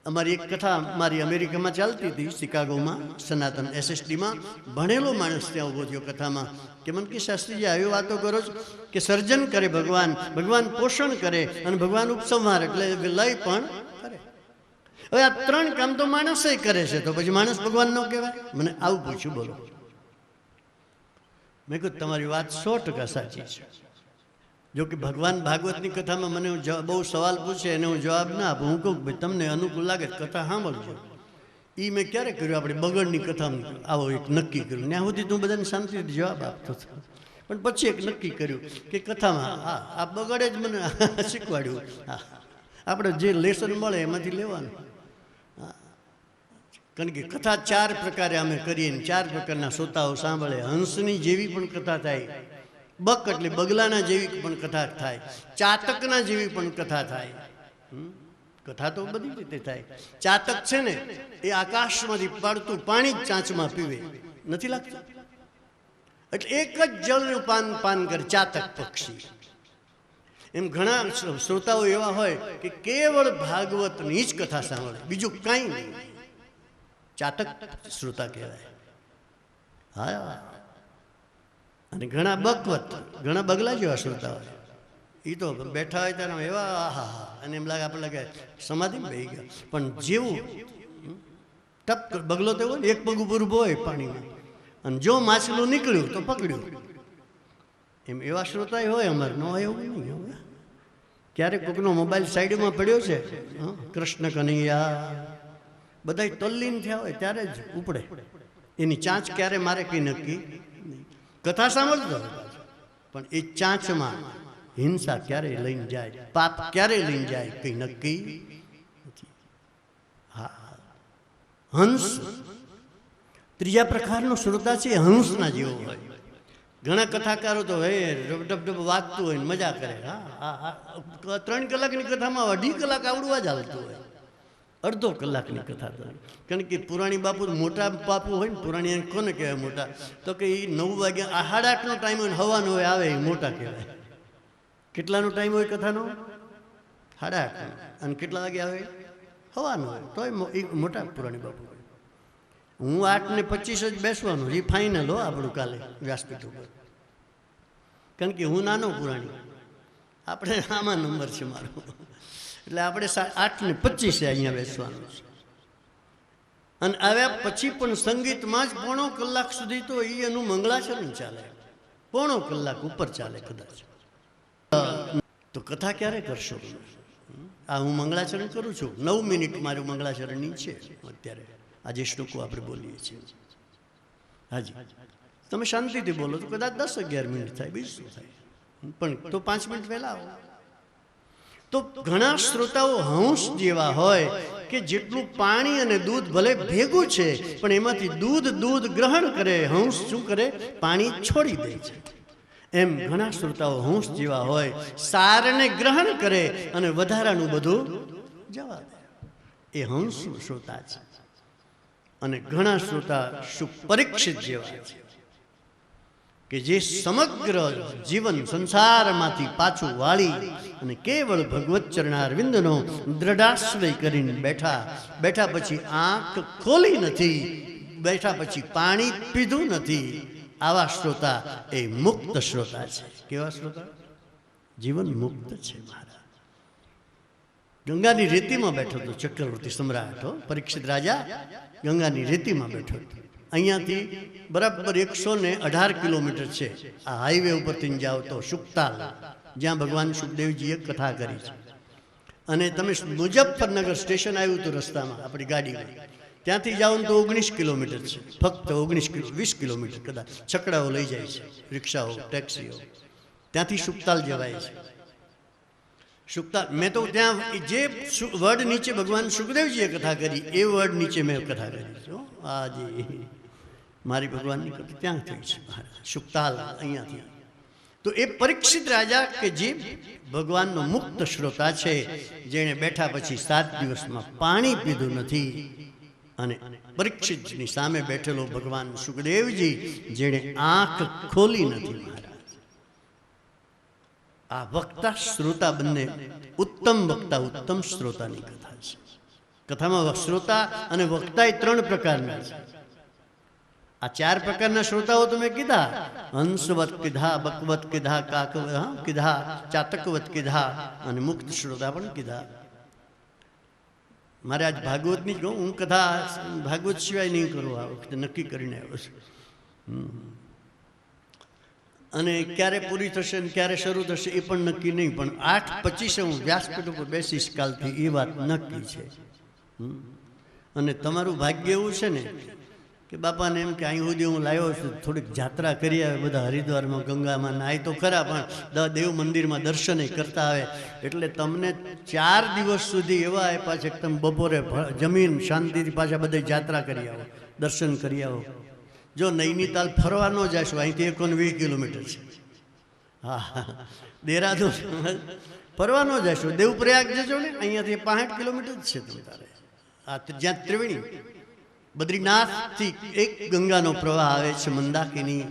અમારી એક કથા મારી અમેરિકામાં ચાલતી હતી, શિકાગોમાં, સનાતન SSDમાં. ભણેલો માણસ ત્યાં ઊભો થયો કથામાં કે મને કે શાસ્ત્રીજી આવી વાતો કરો છો કે સર્જન કરે ભગવાન, ભગવાન પોષણ કરે અને ભગવાન ઉપસંહાર એટલે લય પણ કરે. હવે આ ત્રણ કામ તો માણસે કરે છે, તો પછી માણસ ભગવાન ન કહેવાય? મને આવું પૂછ્યું. બોલો. મેં કહ્યું તમારી વાત 100% સાચી છે. જો કે ભગવાન ભાગવતની કથામાં મને બહુ સવાલ પૂછે અને હું જવાબ ના આપું. હું કહું ભાઈ તમને અનુકૂળ લાગે કથા સાંભળજો. એ મેં ક્યારે કર્યું? આપણે બગડની કથામાં આવો એક નક્કી કર્યું. ત્યાં સુધી તું બધાને શાંતિથી જવાબ આપતો હતો. પણ પછી એક નક્કી કર્યું કે કથામાં હા આ બગડે જ મને શીખવાડ્યું. હા, આપણે જે લેસન મળે એમાંથી લેવાનું. કારણ કે કથા 4 પ્રકારે અમે કરીએ, 4 પ્રકારના શ્રોતાઓ સાંભળે. હંસની જેવી પણ કથા થાય, બક એટલે બગલાના જેવી પણ કથા થાય, ચાતકના જેવી પણ કથા થાય. કથા તો બધી રીતે થાય. ચાતક છે ને એ આકાશમાંથી પડતું પાણી જ ચાંચમાં પીવે, નથી લાગતું? એટલે એક જ જળનું પાન કરે ચાતક પક્ષી. એમ ઘણા શ્રોતાઓ એવા હોય કે કેવળ ભાગવતની જ કથા સાંભળે, બીજું કાંઈ નહીં. ચાતક શ્રોતા કહેવાય. હા. અને ઘણા બકવત, ઘણા બગલા જેવા શ્રોતા હોય. એ તો બેઠા હોય ત્યારે એવા આહા હા, અને એમ લાગે આપણે લાગે સમાધિમાં બેસી ગયા. પણ જેવું ટપ બગલો તો હોય ને, એક પગ ઉપર ઊભો હોય પાણીમાં, અને જો માછલું નીકળ્યું તો પકડ્યું. એમ એવા શ્રોતા હોય અમારે. ન હોય એવું નહીં. ક્યારેક કોકનો મોબાઈલ સાઈડમાં પડ્યો છે, કૃષ્ણ કનૈયા, બધા તલ્લીન થયા હોય ત્યારે જ ઉપડે. એની ચાંચ ક્યારે મારે કંઈ નક્કી નહીં. કથા સાંભળતો પણ એ ચાંચમાં હિંસા ક્યારે લઈને જાય, પાપ ક્યારે લઈને જાય કંઈ નક્કી નથી. હા, હંસ ત્રીજા પ્રકારનો શ્રોતા છે. હંસના જેવો હોય. ઘણા કથાકારો તો હે ડબ વાગતું હોય ને મજા કરે. હા, 3 કલાકની કથામાં 2.5 કલાક આવડવા જ હાલતું હોય. અડધો કલાકની કથા તો. કારણ કે પુરાણી બાપુ મોટા બાપુ હોય ને, પુરાણી કોને કહેવાય મોટા? તો કે એ 9 વાગ્યા 8:30નો ટાઈમ હોય ને હવાનો હોય આવે એ મોટા કહેવાય. કેટલાનો ટાઈમ હોય કથાનો? 8:30. અને કેટલા વાગે આવે? હવાનો હોય તો એ મોટા પુરાણી બાપુ હોય. હું 8:25 જ બેસવાનું, એ ફાઇનલ હો આપણું કાલે વ્યાસપીઠ ઉપર. કારણ કે હું નાનો પુરાણી, આપણે આમાં નંબર છે મારો. એટલે આપણે 8:25 અહીંયા બેસવાનું છે. અને આવ્યા પછી પણ સંગીતમાં જ 1.5 કલાક સુધી તો એનું મંગળાચરણ ચાલે. 1.5 કલાક ઉપર ચાલે કદાચ. તો કથા ક્યારે કરશો? આ હું મંગળાચરણ કરું છું, 9 મિનિટ મારું મંગળાચરણની છે અત્યારે. આજે શ્લોકો આપણે બોલીએ છીએ. હાજી, તમે શાંતિથી બોલો તો કદાચ 10-11 મિનિટ થાય, બીજું શું થાય? પણ તો 5 મિનિટ વહેલા આવો. તો ઘણા શ્રોતાઓ હંસ જેવા હોય કે જેટલું પાણી અને દૂધ ભલે ભેગું છે પણ એમાંથી દૂધ ગ્રહણ કરે. હંસ શું કરે? પાણી છોડી દે છે. એમ ઘણા શ્રોતાઓ હંસ જેવા હોય, સારને ગ્રહણ કરે અને વધારાનું બધું જવા દે. એ હંસ શ્રોતા છે. અને ઘણા શ્રોતા પરીક્ષિત જેવા છે કે જે સમગ્ર જીવન સંસારમાંથી પાછું વાળી અને કેવળ ભગવત ચરણારવિંદનો દ્રઢાશ્રય કરીને બેઠા. બેઠા પછી આંખ ખોલી નથી, બેઠા પછી પાણી પીધું નથી. આવા શ્રોતા એ મુક્ત શ્રોતા છે. કેવા શ્રોતા? જીવન મુક્ત છે. મારા ગંગાની રેતીમાં બેઠો હતો ચક્રવર્તી સમ્રાટ, પરીક્ષિત રાજા ગંગાની રેતીમાં બેઠો હતો. અહીંયાથી બરાબર 118 કિલોમીટર છે. આ હાઈવે ઉપરથી જાઓ તો શુક્તાલ, જ્યાં ભગવાન સુખદેવજીએ કથા કરી છે. અને તમે મુઝફ્ફરનગર સ્ટેશન આવ્યું હતું રસ્તામાં આપણી ગાડીમાં, ત્યાંથી જાઓ તો 19 કિલોમીટર છે. ફક્ત 20 કિલોમીટર કદાચ છકડાઓ લઈ જાય છે, રિક્ષાઓ, ટેક્સીઓ. ત્યાંથી શુક્તાલ જવાય છે. શુક્તાલ મેં તો ત્યાં જે વર્ડ નીચે ભગવાન સુખદેવજીએ કથા કરી એ વર્ડ નીચે મેં કથા કરી છે. હાજી, મારી ભગવાનની કથા ત્યાં થઈ છે. શુક્તાલ અહીંયાથી. તો એ પરીક્ષિત રાજા કે જે ભગવાનનો મુક્ત શ્રોતા છે, જેણે બેઠા પછી 7 દિવસમાં પાણી પીધું નથી. અને પરીક્ષિતની સામે બેઠેલો ભગવાન સુખદેવજી, જેણે આંખ ખોલી નથી. આ વક્તા શ્રોતા બંને ઉત્તમ વક્તા ઉત્તમ શ્રોતાની કથા છે. કથામાં શ્રોતા અને વક્તા એ 3 પ્રકારના છે. આ 4 પ્રકારના શ્રોતાઓ તમે કીધા, હંસવત કીધા, બકવત કીધા, કાકવ કીધા, ચાતકવત કીધા અને મુક્ત શ્રોતા પણ કીધા. મારે આજ ભાગવતની જ કહું, હું કથા ભાગવત સિવાય નહીં કરું. આ વખતે નક્કી કરીને આવ્યો છું. અને ક્યારે પૂરી થશે ને ક્યારે શરૂ થશે એ પણ નક્કી નહીં. પણ 8:25 હું વ્યાસપીઠ ઉપર બેસીશ કાલથી, એ વાત નક્કી છે. અને તમારું ભાગ્ય એવું છે ને કે બાપાને એમ કે અહીં સુધી હું લાવ્યો છું, થોડીક જાત્રા કરી આવે, બધા હરિદ્વારમાં ગંગામાં નાય તો ખરા, પણ દેવ મંદિરમાં દર્શન કરતા આવે. એટલે તમને 4 દિવસ સુધી એવા આપ્યા છે કે તમે બપોરે જમીન શાંતિથી પાછા બધે જાત્રા કરી આવો, દર્શન કરી આવો. જો નૈનીતાલ ફરવા ન જશો, અહીંથી 21 કિલોમીટર છે. હા, દેહરાદૂન ફરવા ન જશો, દેવપ્રયાગ જજો ને, અહીંયાથી 65 કિલોમીટર જ છે તમારે. આ જ્યાં ત્રિવેણી બદ્રીનાથથી એક ગંગાનો પ્રવાહ આવે છે મંદાકિની,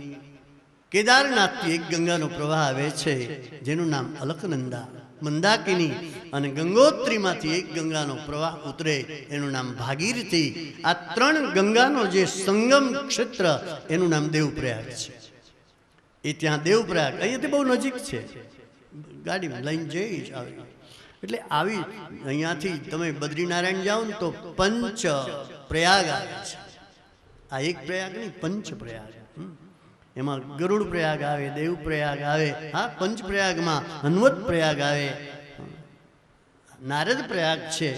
કેદારનાથથી એક ગંગાનો પ્રવાહ આવે છે જેનું નામ અલકનંદા, મંદાકિની, અને ગંગોત્રીમાંથી એક ગંગાનો પ્રવાહ ઉતરે એનું નામ ભાગીરથી. આ 3 ગંગાનો જે સંગમ ક્ષેત્ર એનું નામ દેવપ્રયાગ છે. એ ત્યાં દેવપ્રયાગ અહીંયાથી બહુ નજીક છે, ગાડીમાં લઈને જઈ જ આવે. એટલે આવી અહીંયાથી તમે બદ્રીનારાયણ જાઓ ને તો 5 પ્રયાગ આવે છે. આ એક પ્રયાગ નહીં, 5 પ્રયાગ. એમાં ગરુડ પ્રયાગ આવે, દેવ પ્રયાગ આવે. હા, 5 પ્રયાગમાં હનવત પ્રયાગ આવે, નારદ પ્રયાગ છે.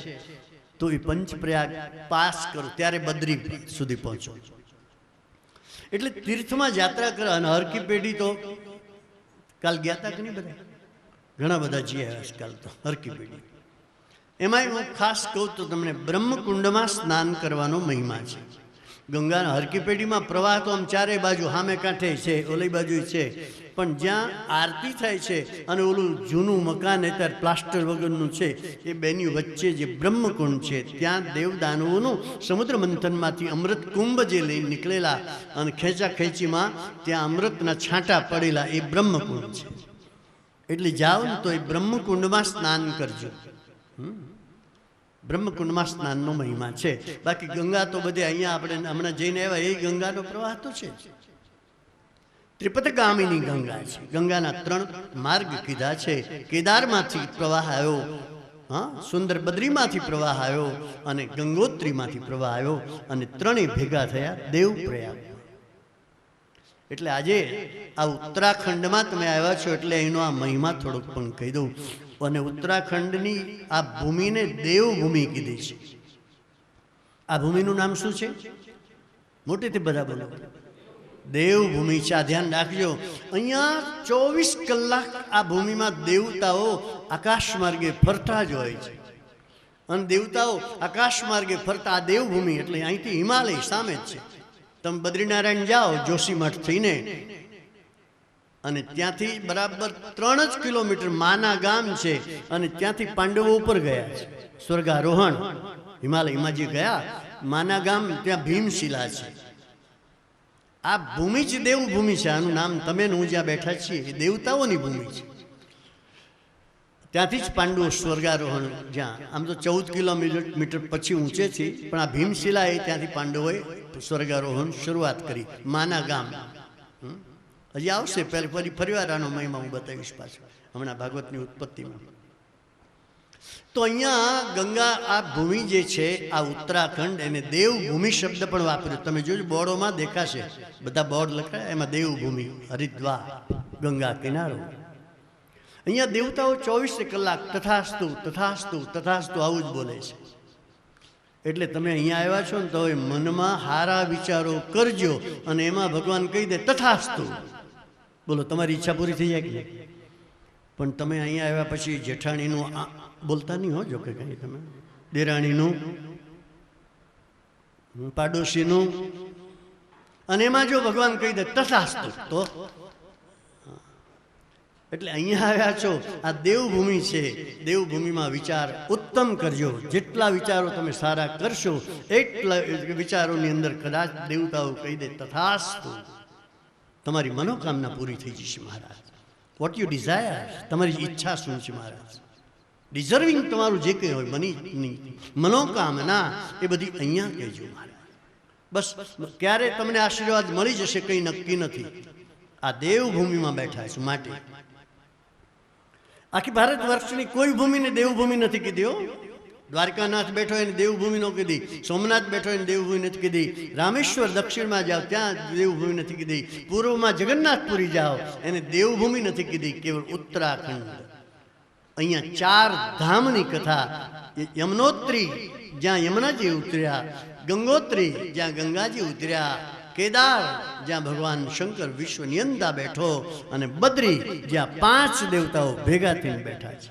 તો એ 5 પ્રયાગ પાસ કરો ત્યારે બદ્રી સુધી પહોંચો. એટલે તીર્થમાં યાત્રા કરે. અને હરકી પેઢી તો કાલ ગયા હતા કે નહીં? બધા ઘણા બધા જઈ આવ્યા કાલ તો હરકી પેઢી. એમાંય હું ખાસ કહું તો તમને બ્રહ્મકુંડમાં સ્નાન કરવાનો મહિમા છે. ગંગાના હરકી પેઢીમાં પ્રવાહ તો આમ 4 બાજુ સામે કાંઠે છે, ઓલી બાજુ છે, પણ જ્યાં આરતી થાય છે અને ઓલું જૂનું મકાન અત્યારે પ્લાસ્ટર વગરનું છે, એ બેની વચ્ચે જે બ્રહ્મકુંડ છે, ત્યાં દેવદાનવોનું સમુદ્ર મંથનમાંથી અમૃત કુંભ જે લઈને નીકળેલા અને ખેંચા ખેંચીમાં ત્યાં અમૃતના છાંટા પડેલા એ બ્રહ્મકુંડ છે. એટલે જાઓ ને તો એ બ્રહ્મકુંડમાં સ્નાન કરજો. બ્રહ્મકુંડમાં સ્નાનનો મહિમા છે. બાકી ગંગા તો બધે અહીંયા આપણે હમણાં જઈને આવ્યા એ ગંગાનો પ્રવાહ તો છે. ત્રિપથગામિની ગંગા છે. ગંગાના 3 માર્ગ કીધા છે. કેદારમાંથી પ્રવાહ આવ્યો, હા, સુંદર બદ્રીમાંથી પ્રવાહ આવ્યો અને ગંગોત્રીમાંથી પ્રવાહ આવ્યો, અને 3 ભેગા થયા દેવપ્રયાગ. એટલે આજે આ ઉત્તરાખંડમાં તમે આવ્યા છો એટલે એનો આ મહિમા થોડોક પણ કહી દઉં. અને ઉત્તરાખંડની આ ભૂમિને દેવભૂમિ કીધી છે. આ ભૂમિનું નામ શું છે? મોટેથી બધા બોલો. દેવભૂમિ છે. આ ધ્યાન રાખજો. અહીંયા 24 કલાક આ ભૂમિમાં દેવતાઓ આકાશ માર્ગે ફરતા જ હોય છે. અને દેવતાઓ આકાશ માર્ગે ફરતા આ દેવભૂમિ એટલે અહીંથી હિમાલય સામે જ છે. તમે બદ્રીનારાયણ જાઓ જોશીમઠ થઈને, અને ત્યાંથી બરાબર 3 જ કિલોમીટર માના ગામ છે, અને ત્યાંથી પાંડવો ઉપર ગયા છે સ્વર્ગારોહણ. હિમાલયમાં જે ગયા માના ગામ, ત્યાં ભીમશિલા છે. આ ભૂમિ જ દેવભૂમિ છે. આનું નામ તમે હું જ્યાં બેઠા છીએ એ દેવતાઓની ભૂમિ છે. ત્યાંથી જ પાંડવો સ્વર્ગારોહણ, જ્યાં આમ તો 14 કિલોમીટર પછી ઊંચે છે, પણ આ ભીમશિલા એ ત્યાંથી પાંડવોએ સ્વર્ગારોહણ શરૂઆત કરી. માના ગામ હજી આવશે, ફરીવાર આનો મહિમા હું બતાવીશ પાછો હમણાં ભાગવતની ઉત્પત્તિમાં. તો અહીંયા ગંગા, આ ભૂમિ જે છે આ ઉત્તરાખંડ, એને દેવભૂમિ શબ્દ પણ વાપર્યો. તમે જોજો બોર્ડોમાં દેખાશે, બધા બોર્ડ લખાય એમાં દેવભૂમિ, હરિદ્વાર, ગંગા કિનારો. અહીંયા દેવતાઓ 24 કલાક તથાસ્તુ તથાસ્તુ તથાસ્તુ આવું જ બોલે છે. એટલે તમે અહીંયા આવ્યા છો ને તો મનમાં હારા વિચારો કરજો, અને એમાં ભગવાન કહી દે તથાસ્તુ. બોલો, તમારી ઈચ્છા પૂરી થઈ જાય કે? પણ તમે અહીંયા આવ્યા પછી જેઠાણીનું બોલતા નહીં હો, જો કે કંઈ તમે દેરાણીનું, પાડોશીનું, અને એમાં જો ભગવાન કહી દે તથાસ્તુ, તો એટલે અહીંયા આવ્યા છો, આ દેવભૂમિ છે. દેવભૂમિમાં વિચાર ઉત્તમ કરજો. જેટલા વિચારો તમે સારા કરશો એટલા વિચારોની અંદર કદાચ દેવતાઓ કહી દે તથાસ્તુ, તમારી મનોકામના પૂરી થઈ જશે મહારાજ. વોટ યુ ડિઝાયર, તમારી ઈચ્છા શું છે મહારાજ? ડિઝર્વિંગ તમારું જે કંઈ હોય, મનોકામના, એ બધી અહીંયા કહેજો મહારાજ. બસ ક્યારે તમને આશીર્વાદ મળી જશે કંઈ નક્કી નથી. આ દેવભૂમિમાં બેઠા છું માટે આખી ભારત વર્ષની કોઈ ભૂમિને દેવભૂમિ નથી કીધી. દ્વારકાનાથ બેઠો એને દેવભૂમિ નો કીધી, સોમનાથ બેઠો એને દેવભૂમિ નથી કીધી, રામેશ્વર દક્ષિણમાં જાઓ ત્યાં દેવભૂમિ નથી કીધી, પૂર્વમાં જગન્નાથપુરી જાઓ એને દેવભૂમિ નથી કીધી. કેવળ ઉત્તરાખંડ, અહીંયા 4 ધામની કથા. યમનોત્રી જ્યાં યમુનાજી ઉતર્યા, ગંગોત્રી જ્યાં ગંગાજી ઉતર્યા, કેદાર જ્યાં ભગવાન શંકર વિશ્વની અંદર બેઠો, અને બદ્રી જ્યાં 5 દેવતાઓ ભેગા થઈને બેઠા છે.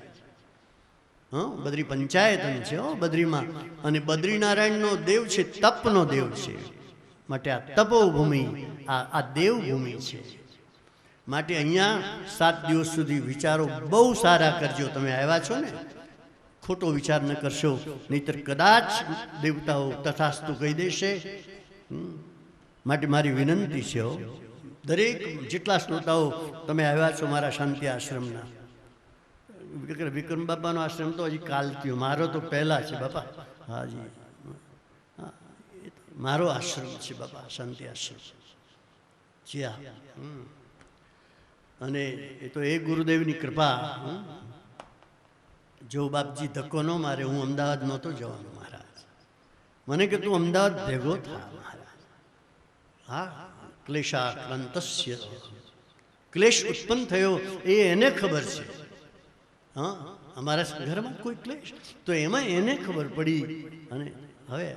બદ્રી પંચાયત છે બદ્રીમાં. અને બદ્રીનારાયણનો દેવ છે, તપનો દેવ છે. માટે આ તપોભૂમિ, આ દેવભૂમિ છે. માટે અહીંયા 7 દિવસ સુધી વિચારો બહુ સારા કરજો. તમે આવ્યા છો ને, ખોટો વિચાર ન કરશો, નહીતર કદાચ દેવતાઓ તથાસ્તુ કહી દેશે. માટે મારી વિનંતી છે, દરેક જેટલા શ્રોતાઓ તમે આવ્યા છો મારા શાંતિ આશ્રમના, વિક્રમ બાપાનો આશ્રમ તો હજી કાલ થયો, મારો તો પહેલા છે બાપા. હાજી, મારો આશ્રમ છે બાપા, શાંતિ આશ્રમ. જી હા. અને એ તો એ ગુરુદેવની કૃપા. જો બાપજી ધક્કો ન મારે, હું અમદાવાદ નહોતો જવાનો મહારાજ. મને કે તું અમદાવાદ ભેગો થા મહારાજ. હા, ક્લેશાક્રાંતસ્ય, ક્લેશ ઉત્પન્ન થયો એ એને ખબર છે. હા, અમારા ઘરમાં કોઈ ક્લેશ તો એમાં એને ખબર પડી. અને હવે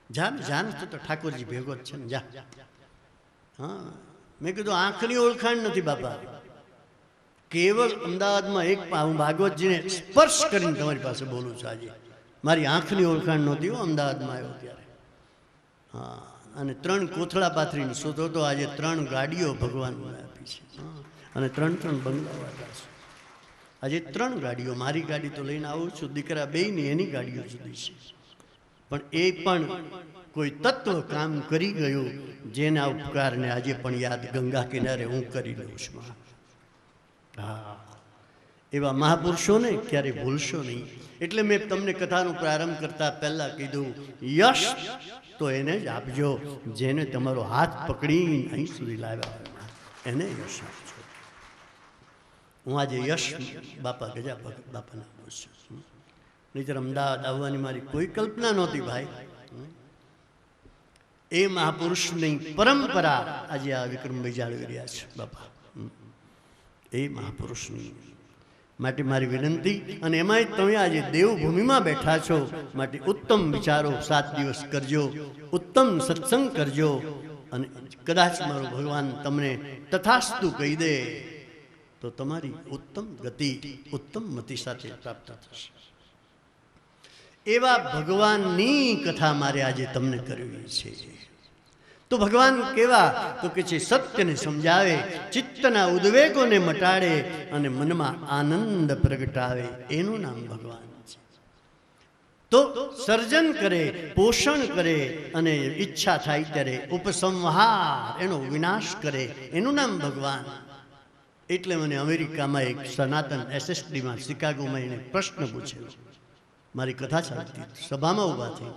જાન તો ઠાકોરજી ભેગો જ છે ને, જા. હા, મેં કીધું આંખની ઓળખાણ નથી બાપા, કેવળ અમદાવાદમાં એક હું ભાગવતજીને સ્પર્શ કરીને તમારી પાસે બોલું છું આજે. મારી આંખની ઓળખાણ નહોતી હું અમદાવાદમાં આવ્યો ત્યારે. હા, અને 3 કોથળા પાથરીને સૂતો તો આજે 3 ગાડીઓ ભગવાન આપી છે, અને 3 બંગલાઓ આપ્યા છે. આજે 3 ગાડીઓ, મારી ગાડી તો લઈને આવું છું, દીકરા બેયની એની ગાડીઓ જુદી છે. પણ એ પણ કોઈ તત્વ કામ કરી ગયું, જેના ઉપકારને આજે પણ યાદ ગંગા કિનારે હું કરી લઉં છું. હા, એવા મહાપુરુષોને ક્યારે ભૂલશો નહીં. એટલે મેં તમને કથાનો પ્રારંભ કરતા પહેલા કીધું, યશ તો એને જ આપજો જેને તમારો હાથ પકડીને અહીં સુધી લાવ્યા હોય, એને યશ આપજો. હું આજે યશ બાપા ગજા બાપાના બોસ છું. નહીંતર અમદાવાદ આવવાની મારી કોઈ કલ્પના નહોતી ભાઈ. એ મહાપુરુષની પરંપરા આજે આ વિક્રમભાઈ જાળવી રહ્યા છે બાપા. એ મહાપુરુષની માટે મારી વિનંતી. અને એમાંય તમે આજે દેવભૂમિમાં બેઠા છો, માટે ઉત્તમ વિચારો 7 દિવસ કરજો, ઉત્તમ સત્સંગ કરજો, અને કદાચ મારો ભગવાન તમને તથાસ્તુ કહી દે તો તમારી ઉત્તમ ગતિ, ઉત્તમ મતિ સાથે પ્રાપ્ત થશે. એવા ભગવાનની કથા મારે આજે તમને કરવી છે. તો ભગવાન કેવા? તો કે છે સત્યને સમજાવે, ચિત્તના ઉદ્વેગોને મટાડે, અને મનમાં આનંદ પ્રગટાવે. એનું નામ ભગવાન છે. તો સર્જન કરે, પોષણ કરે અને ઈચ્છા થાય ત્યારે ઉપસંહાર, એનો વિનાશ કરે, એનું નામ ભગવાન. એટલે મને અમેરિકામાં એક સનાતન SSDમાં શિકાગોમાં એને પ્રશ્ન પૂછેલો. મારી કથા ચાલતી, સભામાં ઊભા થઈ.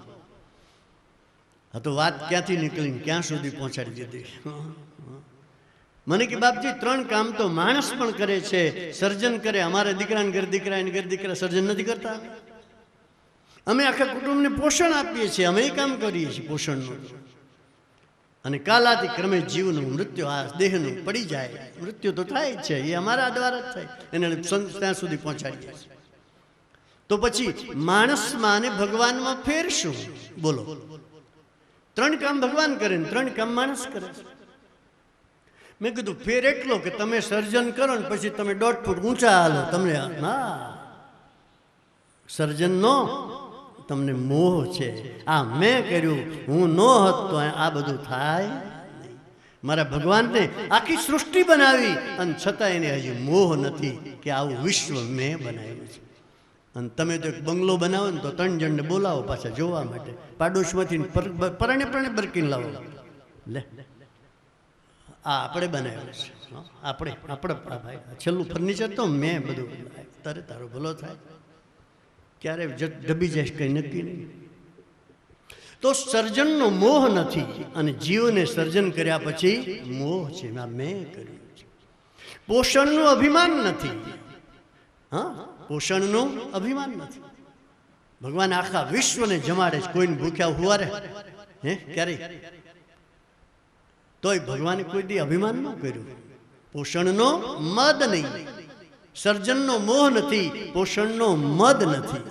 હા, તો વાત ક્યાંથી નીકળીને ક્યાં સુધી પહોંચાડી દીધી. મને કે બાપજી 3 કામ તો માણસ પણ કરે છે, સર્જન કરે. અમારા દીકરાને ઘર દીકરા એને ઘર દીકરા સર્જન નથી કરતા. અમે આખા કુટુંબને પોષણ આપીએ છીએ, અમે કામ કરીએ છીએ પોષણનું. અને કાલાથી ક્રમે જીવનું મૃત્યુ, આ દેહનું પડી જાય, મૃત્યુ તો થાય જ છે, એ અમારા દ્વારા જ થાય. એને ત્યાં સુધી પહોંચાડીએ છીએ. તો પછી માણસમાં અને ભગવાનમાં ફેર શું? બોલો. 3 કામ ભગવાન કરે ને 3 કામ માણસ કરે. મેં કીધું ફેર એટલો કે તમે સર્જન કરો ને પછી તમે 1.5 ફૂટ ઊંચા હાલો, તમને ના સર્જનનો તમને મોહ છે. આ મેં કર્યું, હું ન હોત તો આ બધું થાય. મારા ભગવાનને આખી સૃષ્ટિ બનાવી અને છતાં એને હજી મોહ નથી કે આવું વિશ્વ મેં બનાવ્યું છે. અને તમે તો એક બંગલો બનાવો ને તો 3 જણને બોલાવો પાછા જોવા માટે, પાડોશમાંથી પરણે બરકીને લાવો. લે આ આપણે બનાવ્યું છે, આપણે ભાઈ છેલ્લું ફર્નિચર તો મેં બધું. તારે તારો ભલો થાય, ક્યારે ડબી જાય કંઈ નક્કી નહીં. તો સર્જનનો મોહ નથી અને જીવને સર્જન કર્યા પછી મોહ છે, મેં કર્યું છે. પોષણનું અભિમાન નથી. હા, પોષણનું અભિમાન નથી. ભગવાન આખા વિશ્વને જમાડે છે, કોઈને ભૂખ્યા હુવારે હે ક્યારે? તોય ભગવાને કોઈ દી અભિમાન ન કર્યું. પોષણનો મદ નહીં, સર્જનનો મોહ નથી, પોષણનો મદ નથી.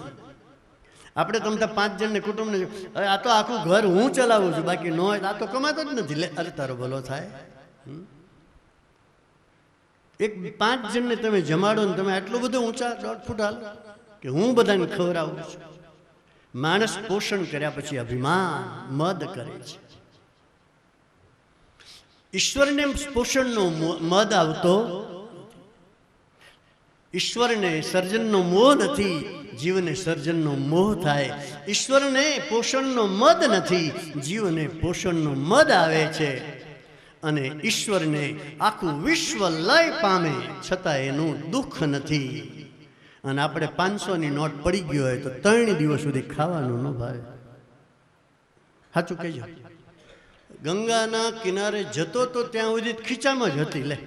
આપણે તમને 5 જણને કુટુંબને આ તો આખું ઘર હું ચલાવું છું, બાકી ન હોય આ તો કમાતો જ નથી. લે અરે તારો ભલો થાય. એક 5 જણને તમે જમાડો ને તમે આટલું બધું ઊંચા 1.5 ફૂટ હાલો કે હું બધાને ખવડાવું છું. માણસ પોષણ કર્યા પછી અભિમાન મદ કરે છે. ઈશ્વરને પોષણનો મદ આવતો, ઈશ્વરને સર્જનનો મોહ નથી, જીવને સર્જનનો મોહ થાય. ઈશ્વરને પોષણનો મદ નથી, જીવને પોષણનો મદ આવે છે. અને ઈશ્વરને આખું વિશ્વ લય પામે છતાં એનું દુઃખ નથી. અને આપણે 500ની નોટ પડી ગયો હોય તો 3 દિવસ સુધી ખાવાનું ન ભાવે. સાચું કહેજો. ગંગાના કિનારે જતો તો ત્યાં સુધી ખીચામાં જ હતી. લે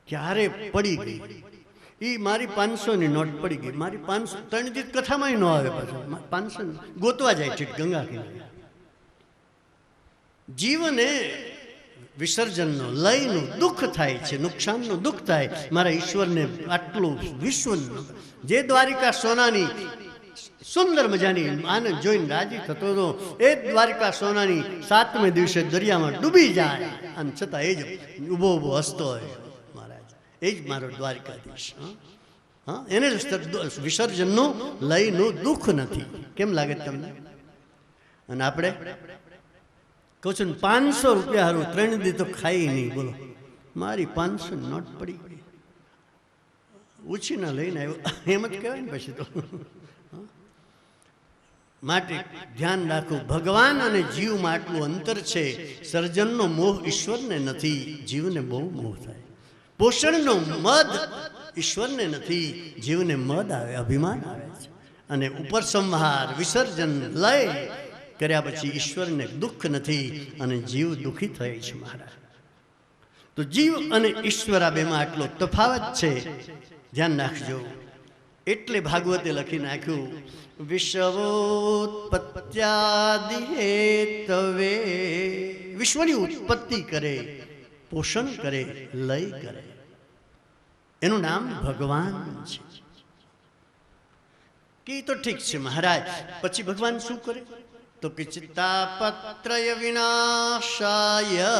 ક્યારે પડી ગઈ? એ મારી 500ની નોટ પડી ગઈ. મારી 500 3 દિવસ કથામાં ન આવે. પાછું 500 ગોતવા જાય છે ગંગા કિનારે. જીવને વિસર્જનનો લયનું દુઃખ થાય છે, નુકસાનનું દુઃખ થાય. મારા ઈશ્વરને આટલું વિશ્વનું, જે દ્વારિકા સોનાની સુંદર મજાની આનંદ જોઈને રાજી થતો હતો, એ દ્વારિકા સોનાની 7મે દિવસે દરિયામાં ડૂબી જાય અને છતાં એ જ ઊભો હસતો હોય. મહારાજ એ જ મારો દ્વારિકાધીશ. હા, એને વિસર્જનનું લયનું દુઃખ નથી. કેમ લાગે તમને? અને આપણે કહું છું 500 રૂપિયા હારું 3 દી તો ખાઈ નહીં. બોલો, મારી 500 નોટ પડી ગઈ, ઉછીના લઈને આવ્યો, એમ જ કહેવાય ને પછી તો. માટે ધ્યાન રાખવું, ભગવાન અને જીવમાં આટલું અંતર છે. સર્જનનો મોહ ઈશ્વરને નથી, જીવને બહુ મોહ થાય. પોષણનો મદ ઈશ્વરને નથી, જીવને મદ આવે, અભિમાન આવે છે. અને ઉપરસંહાર વિસર્જન લય કર્યા પછી ઈશ્વરને દુઃખ નથી અને જીવ દુઃખી થાય છે. મહારાજ, તો જીવ અને ઈશ્વર આ બેમાં આટલો તફાવત છે, ધ્યાન રાખજો. એટલે ભાગવતે લખી નાખ્યું, વિશ્વોત્પત્યાદિ હેતવે. વિશ્વની ઉત્પત્તિ કરે, પોષણ કરે, લય કરે, એનું નામ ભગવાન છે. કે તો ઠીક છે મહારાજ, પછી ભગવાન શું કરે? તો કે ચિત્તાપત્રય વિનાશાય.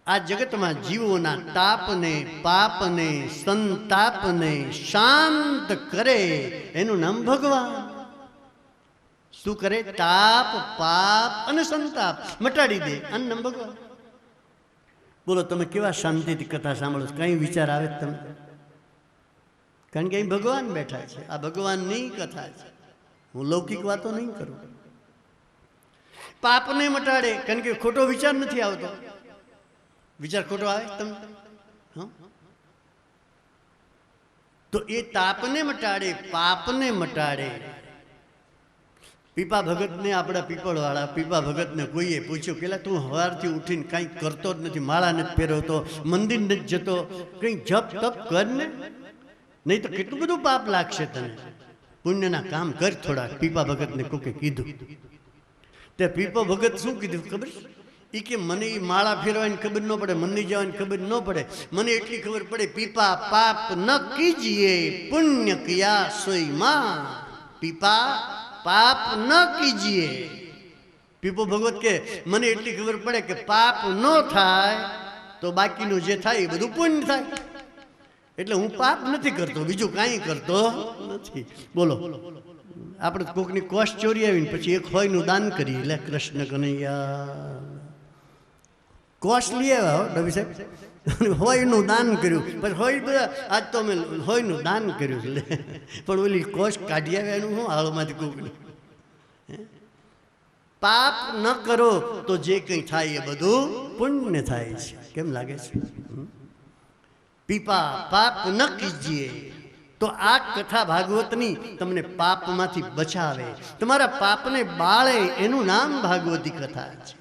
આ જગતમાં જીવોના તાપને, પાપને, સંતાપને શાંત કરે, એનું નામ ભગવાન. શું કરે? તાપ, પાપ અને સંતાપ મટાડી દે, આનું નામ ભગવાન. બોલો, તમે કેવા શાંતિથી કથા સાંભળો? કઈ વિચાર આવે તમને? કારણ કે અહીં ભગવાન બેઠા છે, આ ભગવાનની કથા છે, હું લૌકિક વાતો નહીં કરું. પાપને મટાડે, કારણ કે ખોટો વિચાર નથી આવતો. વિચાર ખોટો આવે તમને? હા, તો એ તાપને મટાડે, પાપને મટાડે. પીપા ભગતને, આપણા પીપળવાળા પીપા ભગતને કોઈએ પૂછ્યું કે તું સવારથી ઉઠીને કાંઈ કરતો જ નથી, માળા નથી પહેરવતો, મંદિર નથી જતો, કંઈ જપ તપ કર ને, નહીં તો કેટલું બધું પાપ લાગશે તને, પુણ્યના કામ કર થોડા. પીપા ભગતને કોકે કીધું. તે પીપા ભગત શું કીધું ખબર? એ કે મને એ માળા ફેરવાની ખબર ન પડે, મંદિર જવાની ખબર ન પડે, મને એટલી ખબર પડે, પીપા પાપ ન કીજીએ પુણ્ય કિયા સોઈ માં. પીપા પાપ ન કીજીએ. પીપો ભગવત કે મને એટલી ખબર પડે કે પાપ ન થાય તો બાકીનું જે થાય એ બધું પુણ્ય થાય. એટલે હું પાપ નથી કરતો, બીજું કાંઈ કરતો નથી. બોલો, આપણે કોકની કોષ ચોરી આવીને પછી એક હોયનું દાન કરીએ, એટલે કૃષ્ણ કનૈયા કોષ લઈ આવ્યા ડબી સાહેબ, હોયનું દાન કર્યું. પછી હોય બધા આજ તો અમે હોયનું દાન કર્યું એટલે, પણ ઓલી કોષ કાઢી આવ્યા એનું શું હાળમાંથી કોકની. પાપ ન કરો તો જે કંઈ થાય એ બધું પુણ્ય થાય છે. કેમ લાગે છે? પીપા પાપ ન કીજીએ. તો આ કથા ભાગવતની તમને પાપમાંથી બચાવે, તમારા પાપને બાળે, એનું નામ ભાગવતી કથા છે.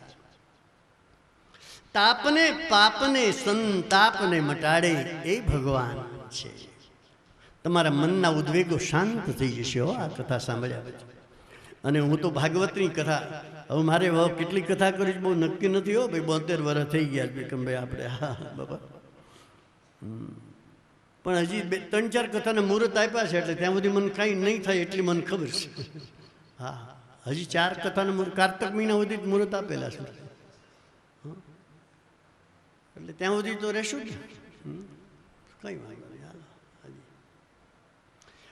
તાપને પાપને સંતાપને મટાડે એ ભગવાન છે. તમારા મનના ઉદ્વેગો શાંત થઈ જશે હો આ કથા સાંભળ્યા પછી. અને હું તો ભાગવતની કથા, હવે મારે કેટલી કથા કરી બહુ નક્કી નથી હો ભાઈ. 72 વર્ષ થઈ ગયા વિક્રમભાઈ આપણે. હા બાપા, પણ હજી 3-4 કથાના મુહૂર્ત આપ્યા છે, એટલે ત્યાં સુધી મને કાંઈ નહીં થાય એટલી મને ખબર છે. હા, હજી 4 કથાના મુહૂર્ત કારતક મહિના સુધી મુહૂર્ત આપેલા છે, એટલે ત્યાં સુધી તો રહેશું જ. કંઈ વાંધો નહીં, હાલો.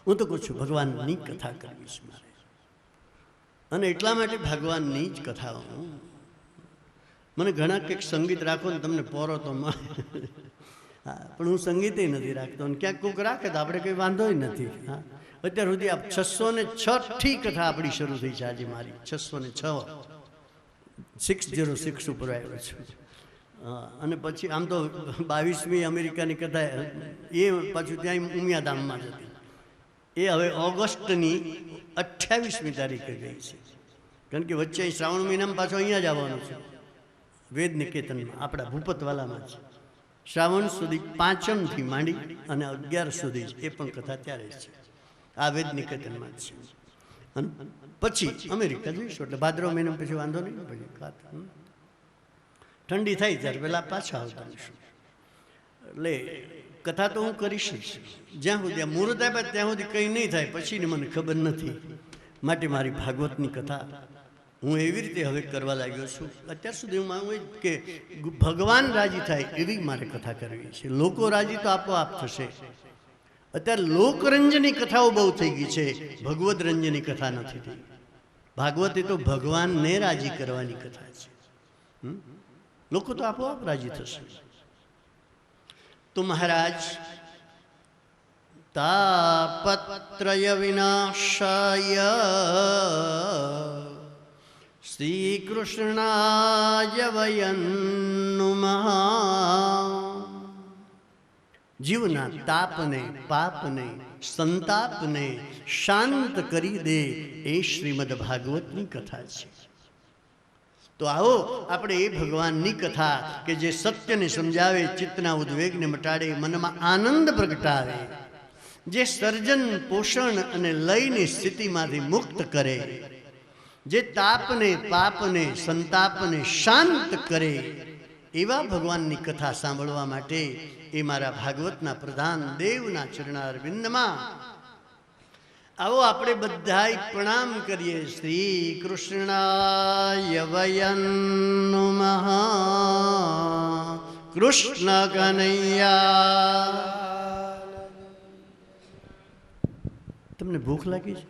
હું તો કહું છું ભગવાનની કથા કરવી છે મારે, અને એટલા માટે ભગવાનની જ કથાઓ. મને ઘણા કંઈક સંગીત રાખો ને તમને પોરો તો મળે. હા, પણ હું સંગીતે નથી રાખતો, અને ક્યાંક કોઈક રાખે તો આપણે કંઈ વાંધો નથી. હા, અત્યાર સુધી આ 606ઠી કથા આપણી શરૂ થઈ છે આજે મારી. 606 606 ઉપર આવ્યો છું. અને પછી આમ તો 22મી અમેરિકાની કથા એ પાછું ત્યાં ઉમિયાધામમાં જ હતી. એ હવે ઓગસ્ટની 28મી તારીખે ગઈ છે, કારણ કે વચ્ચે શ્રાવણ મહિનામાં પાછો અહીંયા જ આવવાનું છે વેદ નિકેતનમાં, આપણા ભૂપતવાલામાં છે. શ્રાવણ સુધી 5મથી માંડી અને 11 સુધી એ પણ કથા ત્યારે જ છે, આ વેદ નિકેતનમાં જ છે. અને પછી અમેરિકા જઈશું, એટલે ભાદરવ મહિના પછી વાંધો નહીં. પછી ઠંડી થાય ત્યારે પહેલાં પાછા આવતા રહીશું. એટલે કથા તો હું કરીશ જ, જ્યાં સુધી મુહૂર્ત આપ્યા ત્યાં સુધી કંઈ નહીં થાય, પછીની મને ખબર નથી. માટે મારી ભાગવતની કથા હું એવી રીતે હવે કરવા લાગ્યો છું. અત્યાર સુધી હું માનું કે ભગવાન રાજી થાય એવી મારે કથા કરવી છે. લોકો રાજી તો આપોઆપ થશે. અત્યારે લોકરંજની કથાઓ બહુ થઈ ગઈ છે, ભગવદ રંજની કથા નથી થઈ. ભાગવત એ તો ભગવાનને રાજી કરવાની કથા છે. લોકો તો આપોઆપ રાજી થશે. તો મહારાજ તાપત્રય વિનાશાય શ્રી કૃષ્ણાય વયં નુમઃ. જીવના તાપને પાપને સંતાપને શાંત કરી દે એ શ્રીમદ ભાગવતની કથા છે. તો આવો આપણે એ ભગવાનની કથા કે જે સત્યને સમજાવે, ચિત્તના ઉદ્વેગને મટાડે, મનમાં આનંદ પ્રગટાવે, જે સર્જન પોષણ અને લયની સ્થિતિમાંથી મુક્ત કરે, જે તાપને પાપને સંતાપને શાંત કરે, એવા ભગવાનની કથા સાંભળવા માટે એ મારા ભાગવતના પ્રધાન દેવના ચરણારવિંદમાં આવો આપણે બધાય પ્રણામ કરીએ. શ્રી કૃષ્ણાય વયં નુમઃ. કૃષ્ણ કનૈયા. તમને ભૂખ લાગી છે?